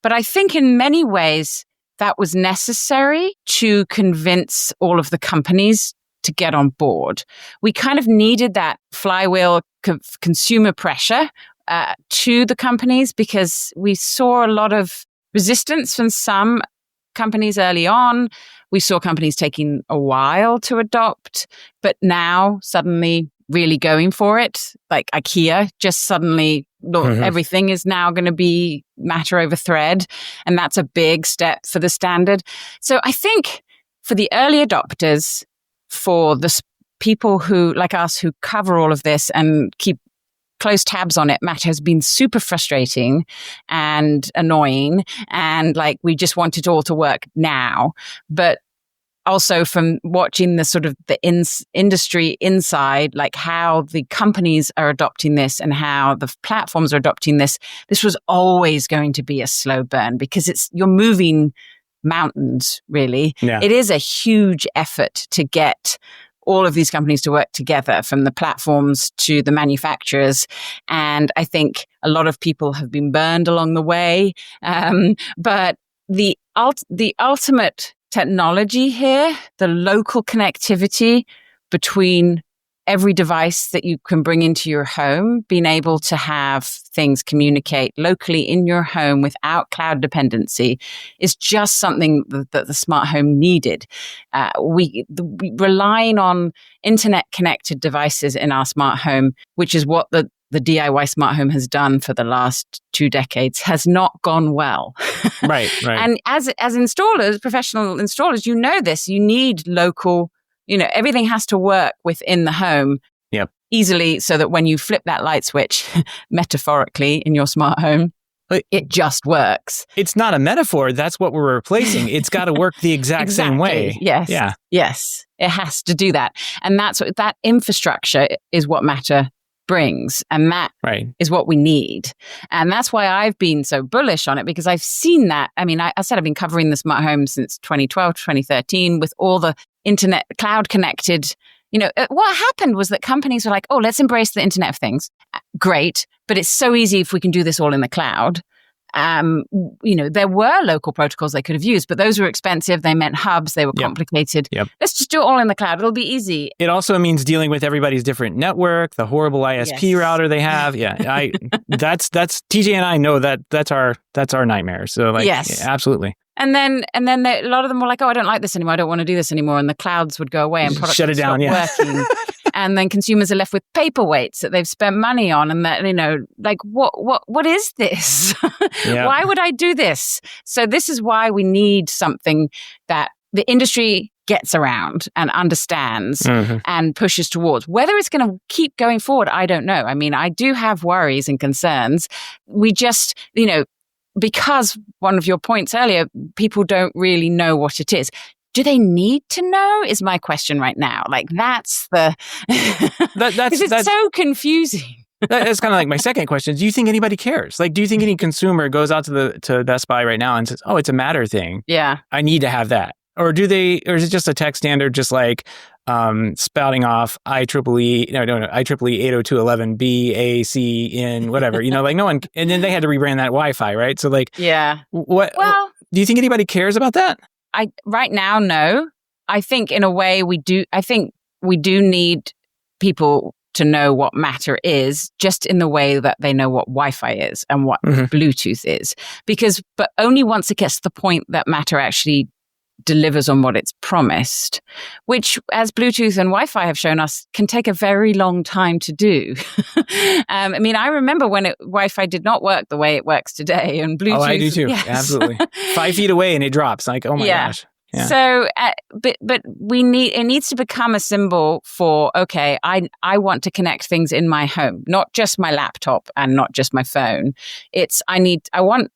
C: But I think in many ways that was necessary to convince all of the companies to get on board. We kind of needed that flywheel consumer pressure to the companies, because we saw a lot of resistance from some companies early on. We saw companies taking a while to adopt, but now suddenly really going for it. Like IKEA just suddenly, everything is now going to be matter over thread. And that's a big step for the standard. So I think for the early adopters, for the people who, like us, who cover all of this and keep close tabs on it, Matt, has been super frustrating and annoying. And like, we just want it all to work now. But also from watching the sort of the industry inside, like how the companies are adopting this and how the platforms are adopting this, this was always going to be a slow burn, because you're moving mountains, really.
A: Yeah.
C: It is a huge effort to get all of these companies to work together, from the platforms to the manufacturers. And I think a lot of people have been burned along the way. But the ultimate technology here, the local connectivity between every device that you can bring into your home, being able to have things communicate locally in your home without cloud dependency, is just something that the smart home needed. We relying on internet connected devices in our smart home, which is what the DIY smart home has done for the last 2 decades, has not gone well.
A: Right.
C: And as installers, professional installers, this, you need local, everything has to work within the home easily, so that when you flip that light switch, metaphorically, in your smart home, it just works.
A: It's not a metaphor. That's what we're replacing. It's got to work the exact same way.
C: Yes.
A: Yeah.
C: Yes. It has to do that. And that infrastructure is what Matter brings. And that is what we need. And that's why I've been so bullish on it, because I've seen that. I mean, I said I've been covering the smart home since 2012, 2013 with all the internet, cloud connected. What happened was that companies were like, oh, let's embrace the Internet of Things. Great. But it's so easy if we can do this all in the cloud. There were local protocols they could have used, but those were expensive. They meant hubs. They were complicated.
A: Yep.
C: Let's just do it all in the cloud. It'll be easy.
A: It also means dealing with everybody's different network, the horrible ISP router they have. Yeah. That's TJ and I know that's our nightmare. So absolutely.
C: And then a lot of them were like, oh, I don't like this anymore. I don't want to do this anymore. And the clouds would go away and products
A: shut it down.
C: working. And then consumers are left with paperweights that they've spent money on. And that, what is this? Why would I do this? So this is why we need something that the industry gets around and understands and pushes towards. Whether it's going to keep going forward, I don't know. I mean, I do have worries and concerns. We just, because one of your points earlier, people don't really know what it is. Do they need to know is my question right now. Like that's it's so confusing.
A: That's kind of like my second question. Do you think anybody cares? Like, do you think any consumer goes out to Best Buy right now and says, oh, it's a Matter thing.
C: Yeah.
A: I need to have that. Or is it just a tech standard, just like spouting off IEEE 802.11b, A, C, N, whatever, like no one, and then they had to rebrand that Wi-Fi, right? So what, do you think anybody cares about that?
C: Right now, no. I think in a way we do. I think we do need people to know what Matter is, just in the way that they know what Wi-Fi is and what Bluetooth is. But only once it gets to the point that Matter actually delivers on what it's promised, which, as Bluetooth and Wi-Fi have shown us, can take a very long time to do. I remember when Wi-Fi did not work the way it works today, and Bluetooth. Oh, I
A: do too. Yes. Absolutely. 5 feet away and it drops. Like, oh my gosh. Yeah.
C: So, but it needs to become a symbol for, okay, I want to connect things in my home, not just my laptop and not just my phone. I want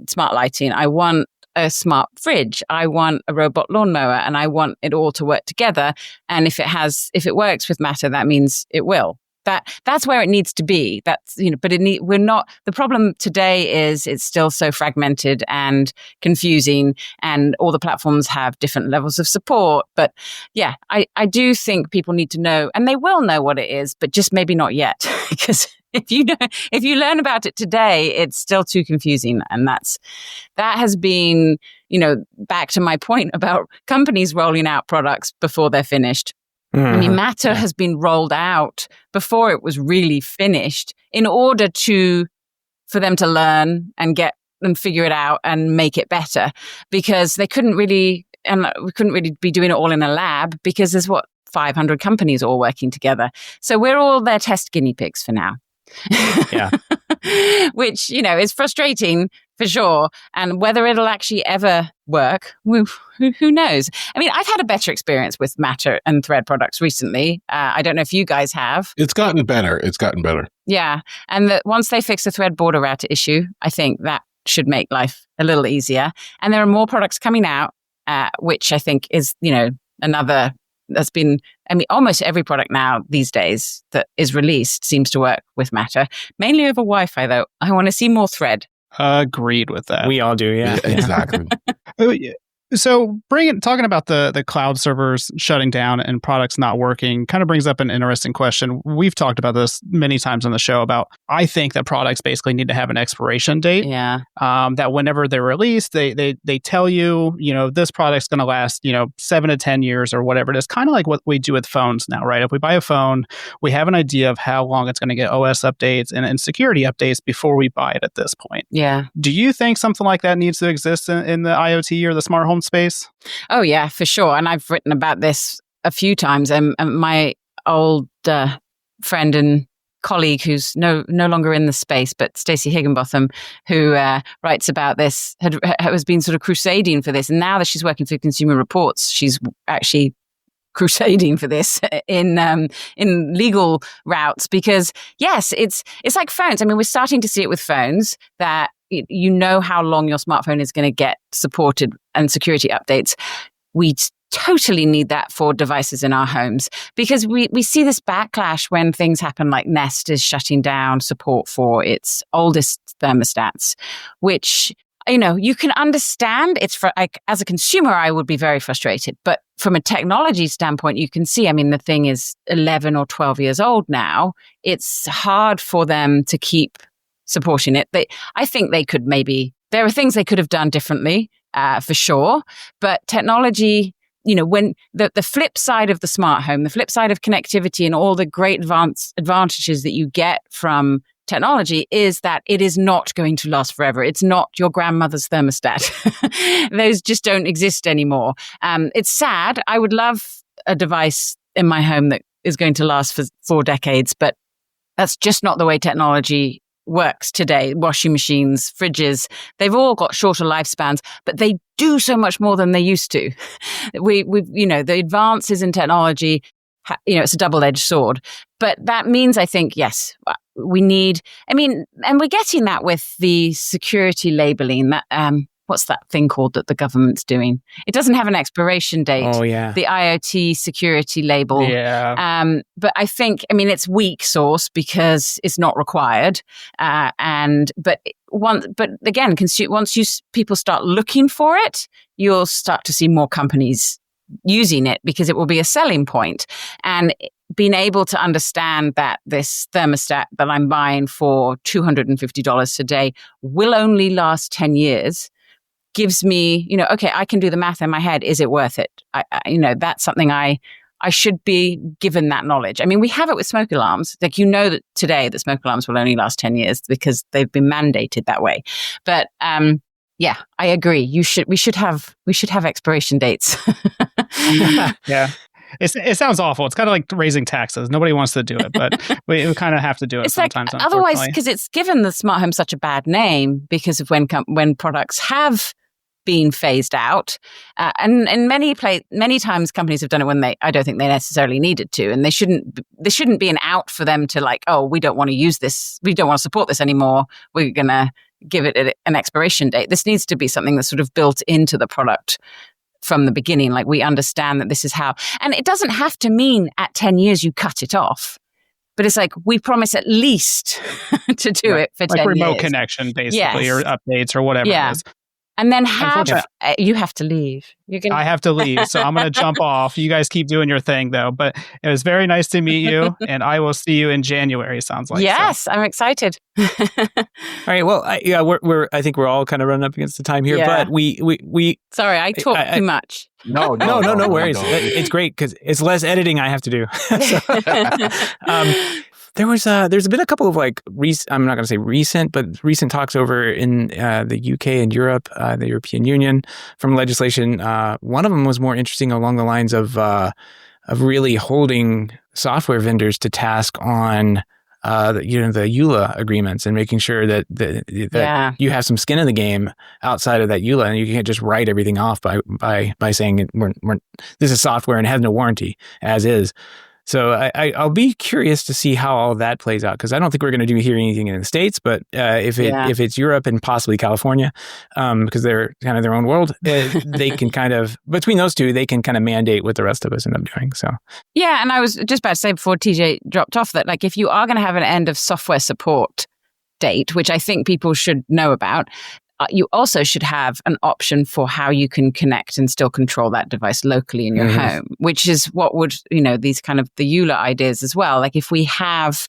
C: smart lighting. I want a smart fridge. I want a robot lawnmower, and I want it all to work together. And if it works with Matter, that means it will. That's where it needs to be. That's, but we're not, the problem today is it's still so fragmented and confusing, and all the platforms have different levels of support. But yeah, I do think people need to know, and they will know what it is, but just maybe not yet. Because if you learn about it today, it's still too confusing. And that has been, back to my point about companies rolling out products before they're finished. I mean, Matter has been rolled out before it was really finished in order for them to learn and figure it out and make it better, because they couldn't really, and we couldn't really be doing it all in a lab, because there's 500 companies all working together. So we're all their test guinea pigs for now.
A: Yeah.
C: Which, is frustrating for sure. And whether it'll actually ever work, who knows? I mean, I've had a better experience with Matter and Thread products recently. I don't know if you guys have.
D: It's gotten better.
C: Yeah. And once they fix the Thread border router issue, I think that should make life a little easier. And there are more products coming out, which I think is, another that's been, almost every product now these days that is released seems to work with Matter, mainly over Wi-Fi though. I want to see more Thread.
B: Agreed with that.
A: We all do, yeah.
D: Exactly.
B: So talking about the cloud servers shutting down and products not working kind of brings up an interesting question. We've talked about this many times on the show about, I think that products basically need to have an expiration date.
C: Yeah.
B: That whenever they're released, they tell you, this product's going to last, 7 to 10 years or whatever it is. Kind of like what we do with phones now, right? If we buy a phone, we have an idea of how long it's going to get OS updates and security updates before we buy it at this point.
C: Yeah.
B: Do you think something like that needs to exist in the IoT or the smart home space?
C: Oh, yeah, for sure. And I've written about this a few times. My old friend and colleague, who's no longer in the space, but Stacey Higginbotham, who writes about this, has been sort of crusading for this. And now that she's working for Consumer Reports, she's actually crusading for this in legal routes, because yes, it's like phones. I mean, we're starting to see it with phones that how long your smartphone is going to get supported and security updates. We totally need that for devices in our homes, because we see this backlash when things happen, like Nest is shutting down support for its oldest thermostats, which, you can understand. It's for, like, as a consumer, I would be very frustrated. But from a technology standpoint, you can see, the thing is 11 or 12 years old now. It's hard for them to keep supporting it. I think they could there are things they could have done differently, for sure. But technology, when the flip side of the smart home, the flip side of connectivity and all the great advantages that you get from technology is that it is not going to last forever. It's not your grandmother's thermostat. Those just don't exist anymore. It's sad. I would love a device in my home that is going to last for 4 decades, but that's just not the way technology works today. Washing machines, fridges, they've all got shorter lifespans, but they do so much more than they used to. We've the advances in technology, it's a double-edged sword. But that means, I think, yes, we need, and we're getting that with the security labeling, that, what's that thing called that the government's doing? It doesn't have an expiration date.
A: Oh, yeah.
C: The IoT security label.
B: Yeah.
C: But I think, it's weak source because it's not required. But again, once people start looking for it, you'll start to see more companies using it, because it will be a selling point. And being able to understand that this thermostat that I'm buying for $250 today will only last 10 years gives me, okay, I can do the math in my head. Is it worth it? That's something I should be given that knowledge. We have it with smoke alarms. Like, that today the smoke alarms will only last 10 years because they've been mandated that way. But yeah, I agree. We should have expiration dates.
B: Yeah. It sounds awful. It's kind of like raising taxes. Nobody wants to do it, but we kind of have to do it sometimes.
C: Like, otherwise, because it's given the smart home such a bad name because of when products have been phased out, and many times companies have done it when I don't think they necessarily needed to, and there shouldn't be an out for them to, like, oh, we don't want to use this, we don't want to support this anymore, we're gonna give it an expiration date. This needs to be something that's sort of built into the product from the beginning. Like, we understand that this is how, and it doesn't have to mean at 10 years you cut it off. But it's like, we promise at least to do it for 10 years.
B: Like remote connection, basically, or updates or whatever it is.
C: And then you have to leave.
B: I have to leave, so I'm going to jump off. You guys keep doing your thing, though. But it was very nice to meet you, and I will see you in January, sounds like.
C: Yes, so. I'm excited.
A: All right, well, I think we're all kind of running up against the time here, but we Sorry,
C: I talk too much.
D: No worries.
A: It's great because it's less editing I have to do. There's been a couple of I'm not going to say recent, but recent talks over in the UK and Europe, the European Union, from legislation. One of them was more interesting along the lines of really holding software vendors to task on the EULA agreements and making sure that you have some skin in the game outside of that EULA, and you can't just write everything off by saying this is software and has no warranty as is. So I'll be curious to see how all that plays out, because I don't think we're going to hear anything in the States, but if it's Europe and possibly California, because they're kind of their own world, they can kind of, between those two, they can kind of mandate what the rest of us end up doing. So
C: yeah, and I was just about to say before TJ dropped off that, like, if you are going to have an end of software support date, which I think people should know about, you also should have an option for how you can connect and still control that device locally in your home, which is what would, these kind of the EULA ideas as well. Like, if we have,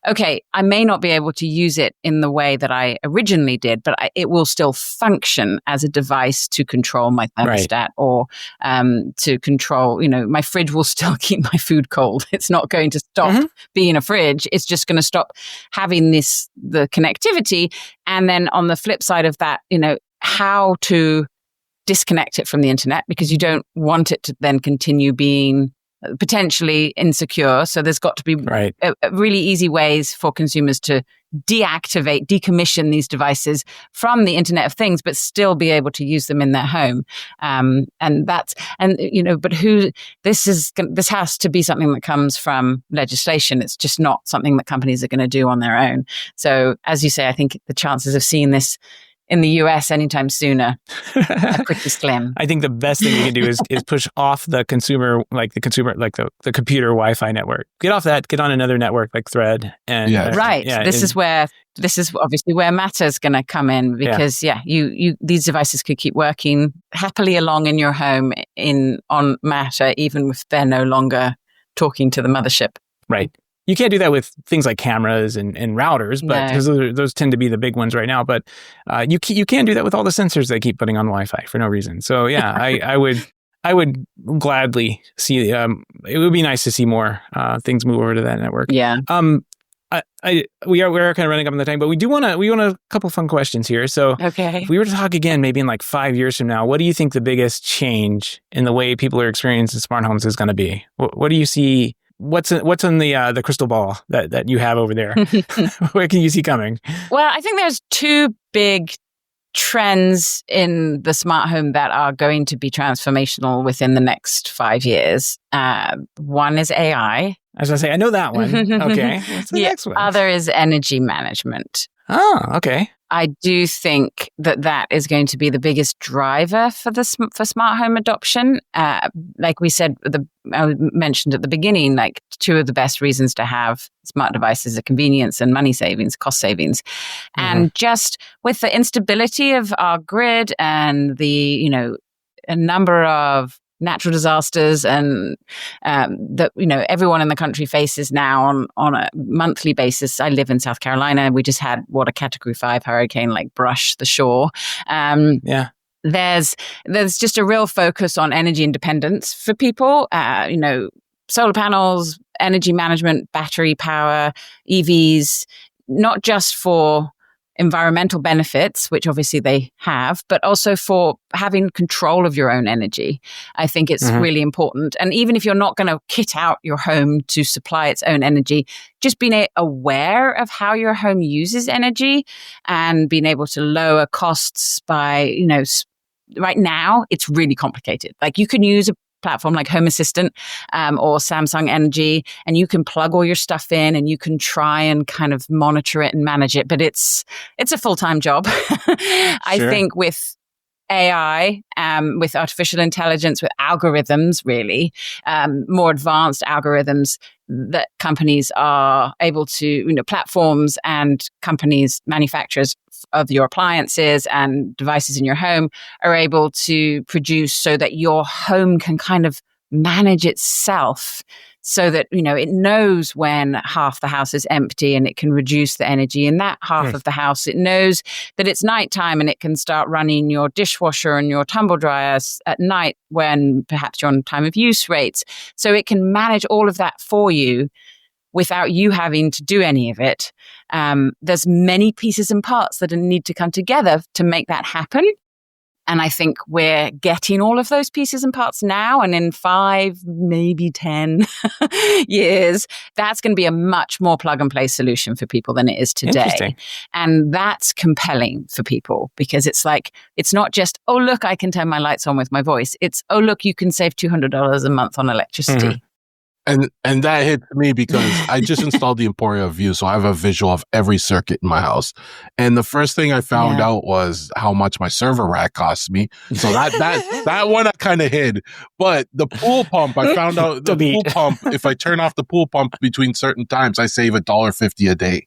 C: I may not be able to use it in the way that I originally did, but it will still function as a device to control my thermostat or to control, my fridge will still keep my food cold. It's not going to stop being a fridge. It's just going to stop having the connectivity. And then on the flip side of that, how to disconnect it from the internet, because you don't want it to then continue being potentially insecure. So there's got to be really easy ways for consumers to decommission these devices from the Internet of Things, but still be able to use them in their home. This has to be something that comes from legislation. It's just not something that companies are going to do on their own. So as you say, I think the chances of seeing this in the US anytime sooner are pretty slim.
A: I think the best thing you can do is push off the computer Wi-Fi network. Get off that, get on another network like Thread. And
C: this is obviously where Matter's going to come in, because you these devices could keep working happily along in your home on Matter, even if they're no longer talking to the mothership.
A: Right. You can't do that with things like cameras and routers, but because those tend to be the big ones right now. But you can do that with all the sensors they keep putting on Wi-Fi for no reason. So I would gladly see. It would be nice to see more things move over to that network.
C: Yeah.
A: We are kind of running up on the time, but we want a couple fun questions here. So if we were to talk again, maybe in like 5 years from now, what do you think the biggest change in the way people are experiencing smart homes is going to be? What do you see? What's in the crystal ball that you have over there? Where can you see coming?
C: Well, I think there's two big trends in the smart home that are going to be transformational within the next 5 years. One is AI.
A: As I say, I know that one. Okay. What's the next one?
C: Other is energy management.
A: Oh, okay.
C: I do think that is going to be the biggest driver for smart home adoption. Like we said, I mentioned at the beginning, like two of the best reasons to have smart devices are convenience and money savings, cost savings. And just with the instability of our grid and the, a number of natural disasters and that everyone in the country faces now on a monthly basis. I live in South Carolina. We just had a Category 5 hurricane brush the shore. There's just a real focus on energy independence for people. Solar panels, energy management, battery power, EVs, not just for environmental benefits, which obviously they have, but also for having control of your own energy. I think it's really important. And even if you're not going to kit out your home to supply its own energy, just being aware of how your home uses energy and being able to lower costs by, right now, it's really complicated. Like, you can use a platform like Home Assistant or Samsung Energy, and you can plug all your stuff in and you can try and kind of monitor it and manage it. But it's a full-time job. I think with AI, with artificial intelligence, with algorithms, really, more advanced algorithms that companies are able to, platforms and companies, manufacturers of your appliances and devices in your home are able to produce so that your home can kind of manage itself, so that, it knows when half the house is empty and it can reduce the energy in that half of the house. It knows that it's nighttime and it can start running your dishwasher and your tumble dryer at night when perhaps you're on time of use rates. So it can manage all of that for you without you having to do any of it. There's many pieces and parts that need to come together to make that happen. And I think we're getting all of those pieces and parts now. And in 5, maybe 10 years, that's going to be a much more plug and play solution for people than it is today. And that's compelling for people, because it's like, it's not just, oh, look, I can turn my lights on with my voice. It's, oh, look, you can save $200 a month on electricity.
D: Mm-hmm. And that hit me because I just installed the Emporia View, so I have a visual of every circuit in my house. And the first thing I found out was how much my server rack cost me. So that one I kind of hid. But the pool pump, I found out the pool pump, if I turn off the pool pump between certain times, I save $1.50 a day.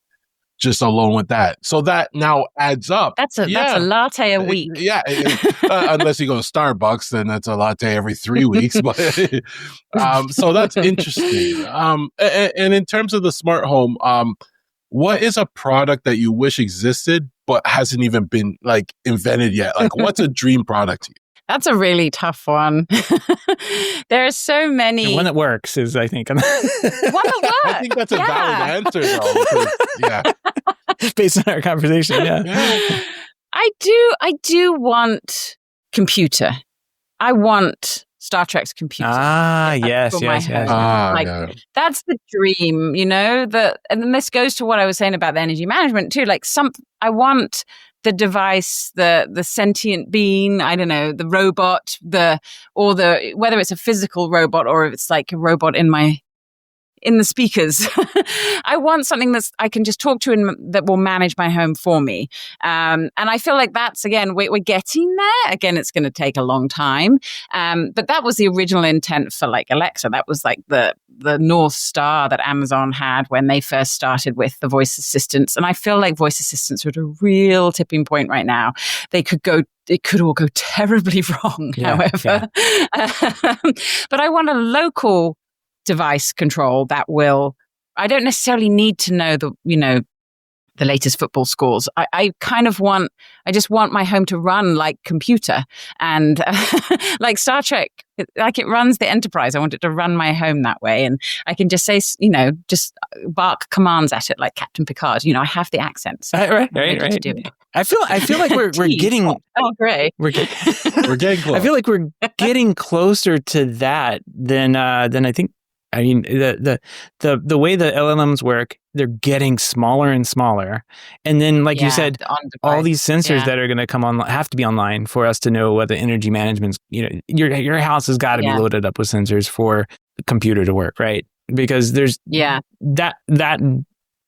D: Just alone with that. So that now adds up.
C: That's a latte a week.
D: Unless you go to Starbucks, then that's a latte every 3 weeks. But so that's interesting. And in terms of the smart home, what is a product that you wish existed but hasn't even been invented yet? Like, what's a dream product to you?
C: That's a really tough one. There are so many.
A: The one that works is, I think.
C: One that works.
D: I think that's a valid answer, though.
A: Based on our conversation,
C: I do want computer. I want Star Trek's computer.
A: Yes.
C: That's the dream, and then this goes to what I was saying about the energy management too. I want the device, the sentient being, I don't know, the robot, whether it's a physical robot or if it's like a robot in the speakers. I want something that I can just talk to and that will manage my home for me. And I feel like that's, again, we're getting there. Again, it's going to take a long time. But that was the original intent for Alexa. That was the North Star that Amazon had when they first started with the voice assistants. And I feel like voice assistants are at a real tipping point right now. It could all go terribly wrong, however. But I want a local device control that I don't necessarily need to know the latest football scores. I just want my home to run like computer and like Star Trek, like it runs the Enterprise. I want it to run my home that way. And I can just say, just bark commands at it like Captain Picard. I have the accents.
A: Right. I feel like we're getting.
C: Oh, great.
A: We're getting close. I feel like we're getting closer to that than I think. I mean, the way the LLMs work, they're getting smaller and smaller. And then, like you said, all these sensors that are going to come on have to be online for us to know whether energy management's, your house has got to be loaded up with sensors for the computer to work, right? Because there's that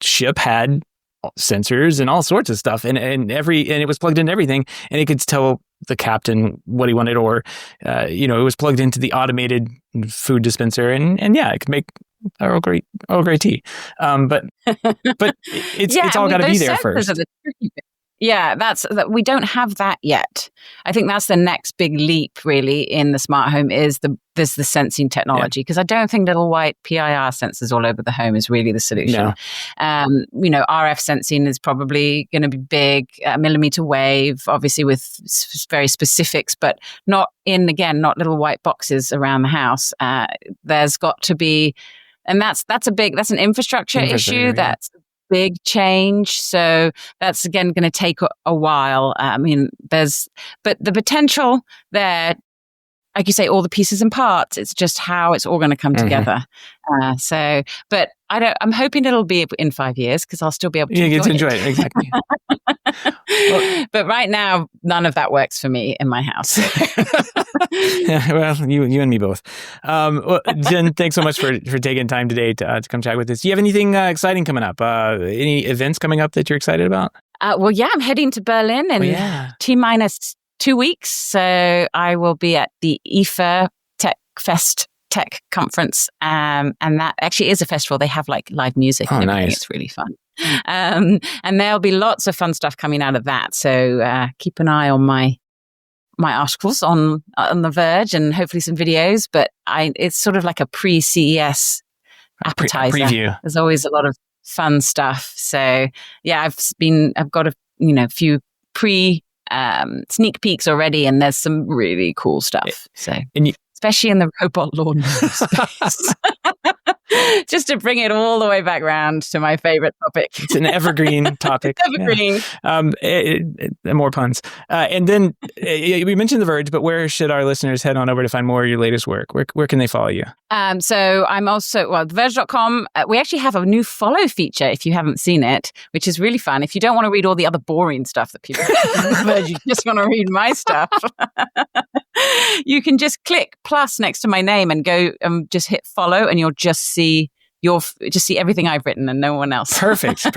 A: ship had sensors and all sorts of stuff and it was plugged into everything, and it could tell the captain what he wanted, or it was plugged into the automated food dispenser, and it could make Earl Grey tea. But it's all got to be there first. We don't have that yet. I think that's the next big leap, really, in the smart home is the sensing technology, because I don't think little white PIR sensors all over the home is really the solution. No. RF sensing is probably going to be big, millimeter wave, obviously with very specifics, but not little white boxes around the house. There's got to be, and that's an infrastructure issue. Yeah.
C: That's big change. So that's again going to take a while. But the potential there like you say, all the pieces and parts. It's just how it's all going to come together. But I'm hoping it'll be in 5 years because I'll still be able to
A: enjoy it. Exactly.
C: But right now, none of that works for me in my house.
A: Well, you and me both. Jen, thanks so much for taking time today to come chat with us. Do you have anything exciting coming up? Any events coming up that you're excited about?
C: Well, yeah, I'm heading to Berlin in T-minus 2 weeks. So I will be at the IFA Tech Conference. And that actually is a festival. They have like live music and everything. Nice. It's really fun. And there'll be lots of fun stuff coming out of that. So keep an eye on my articles on the Verge and hopefully some videos. But it's sort of like a pre-CES appetizer.
A: Preview.
C: There's always a lot of fun stuff. So yeah, I've got a few sneak peeks already, and there's some really cool stuff. So especially in the robot lawn space. Just to bring it all the way back around to my favorite topic.
A: It's an evergreen topic.
C: Evergreen.
A: Yeah. More puns. And then we mentioned The Verge, but where should our listeners head on over to find more of your latest work? Where can they follow you?
C: So I'm also, Verge.com. We actually have a new follow feature if you haven't seen it, which is really fun. If you don't want to read all the other boring stuff that people Verge, you just want to read my stuff. You can just click plus next to my name and go just hit follow, and you'll just see everything I've written and no one else.
A: Perfect.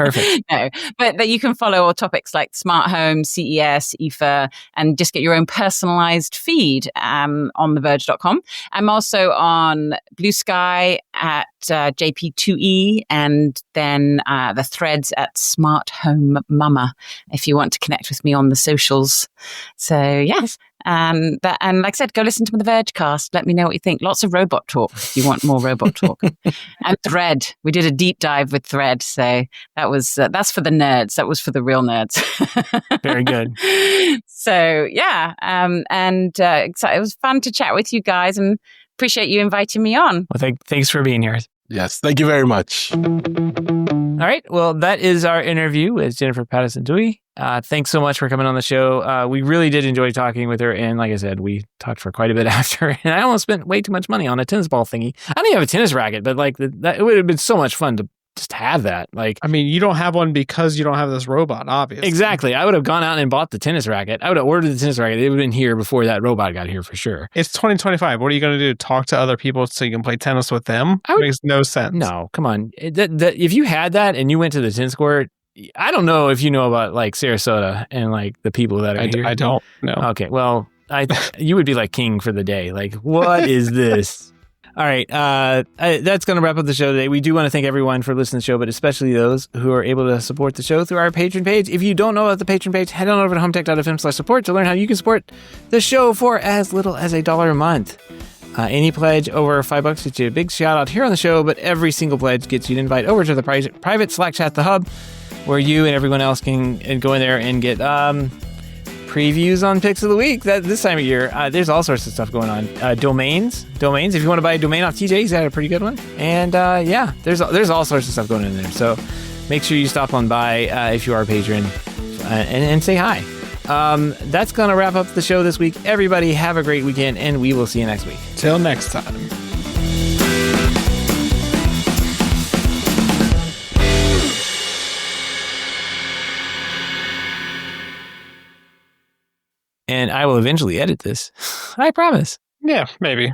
C: No, but that you can follow all topics like smart home, CES, IFA, and just get your own personalized feed on theverge.com. I'm also on Blue Sky at JP2E, and then the threads at Smart Home Mama if you want to connect with me on the socials. So yes. And like I said, go listen to the Vergecast. Let me know what you think. Lots of robot talk if you want more robot talk. And Thread. We did a deep dive with Thread. So that was that's for the nerds. That was for the real nerds.
A: Very good.
C: So yeah. It was fun to chat with you guys, and appreciate you inviting me on.
A: Well, thanks for being here.
D: Yes, thank you very much.
A: All right. Well, that is our interview with Jennifer Pattison Tuohy. Thanks so much for coming on the show. We really did enjoy talking with her. And like I said, we talked for quite a bit after. And I almost spent way too much money on a tennis ball thingy. I don't even have a tennis racket, but like that, it would have been so much fun to just have that. Like,
B: I mean, you don't have one because you don't have this robot, obviously.
A: Exactly. I would have gone out and bought the tennis racket. I would have ordered the tennis racket. It would have been here before that robot got here for sure.
B: It's 2025. What are you going to do? Talk to other people so you can play tennis with them? It makes no sense.
A: No, come on. If you had that and you went to the tennis court, I don't know if you know about like Sarasota and like the people that are here.
B: I don't know.
A: Okay. Well, you would be like king for the day. Like, what is this? All right. That's going to wrap up the show today. We do want to thank everyone for listening to the show, but especially those who are able to support the show through our Patreon page. If you don't know about the Patreon page, head on over to HomeTech.fm/support to learn how you can support the show for as little as $1 a month. Any pledge over $5 gets you a big shout out here on the show, but every single pledge gets you an invite over to the private Slack chat, The Hub, where you and everyone else can go in there and get previews on picks of the week. This time of year, there's all sorts of stuff going on. Domains. If you want to buy a domain off TJ, he's got a pretty good one. And there's all sorts of stuff going in there. So make sure you stop on by if you are a patron and say hi. That's going to wrap up the show this week. Everybody have a great weekend, and we will see you next week.
B: Till next time.
A: And I will eventually edit this. I promise.
B: Yeah, maybe.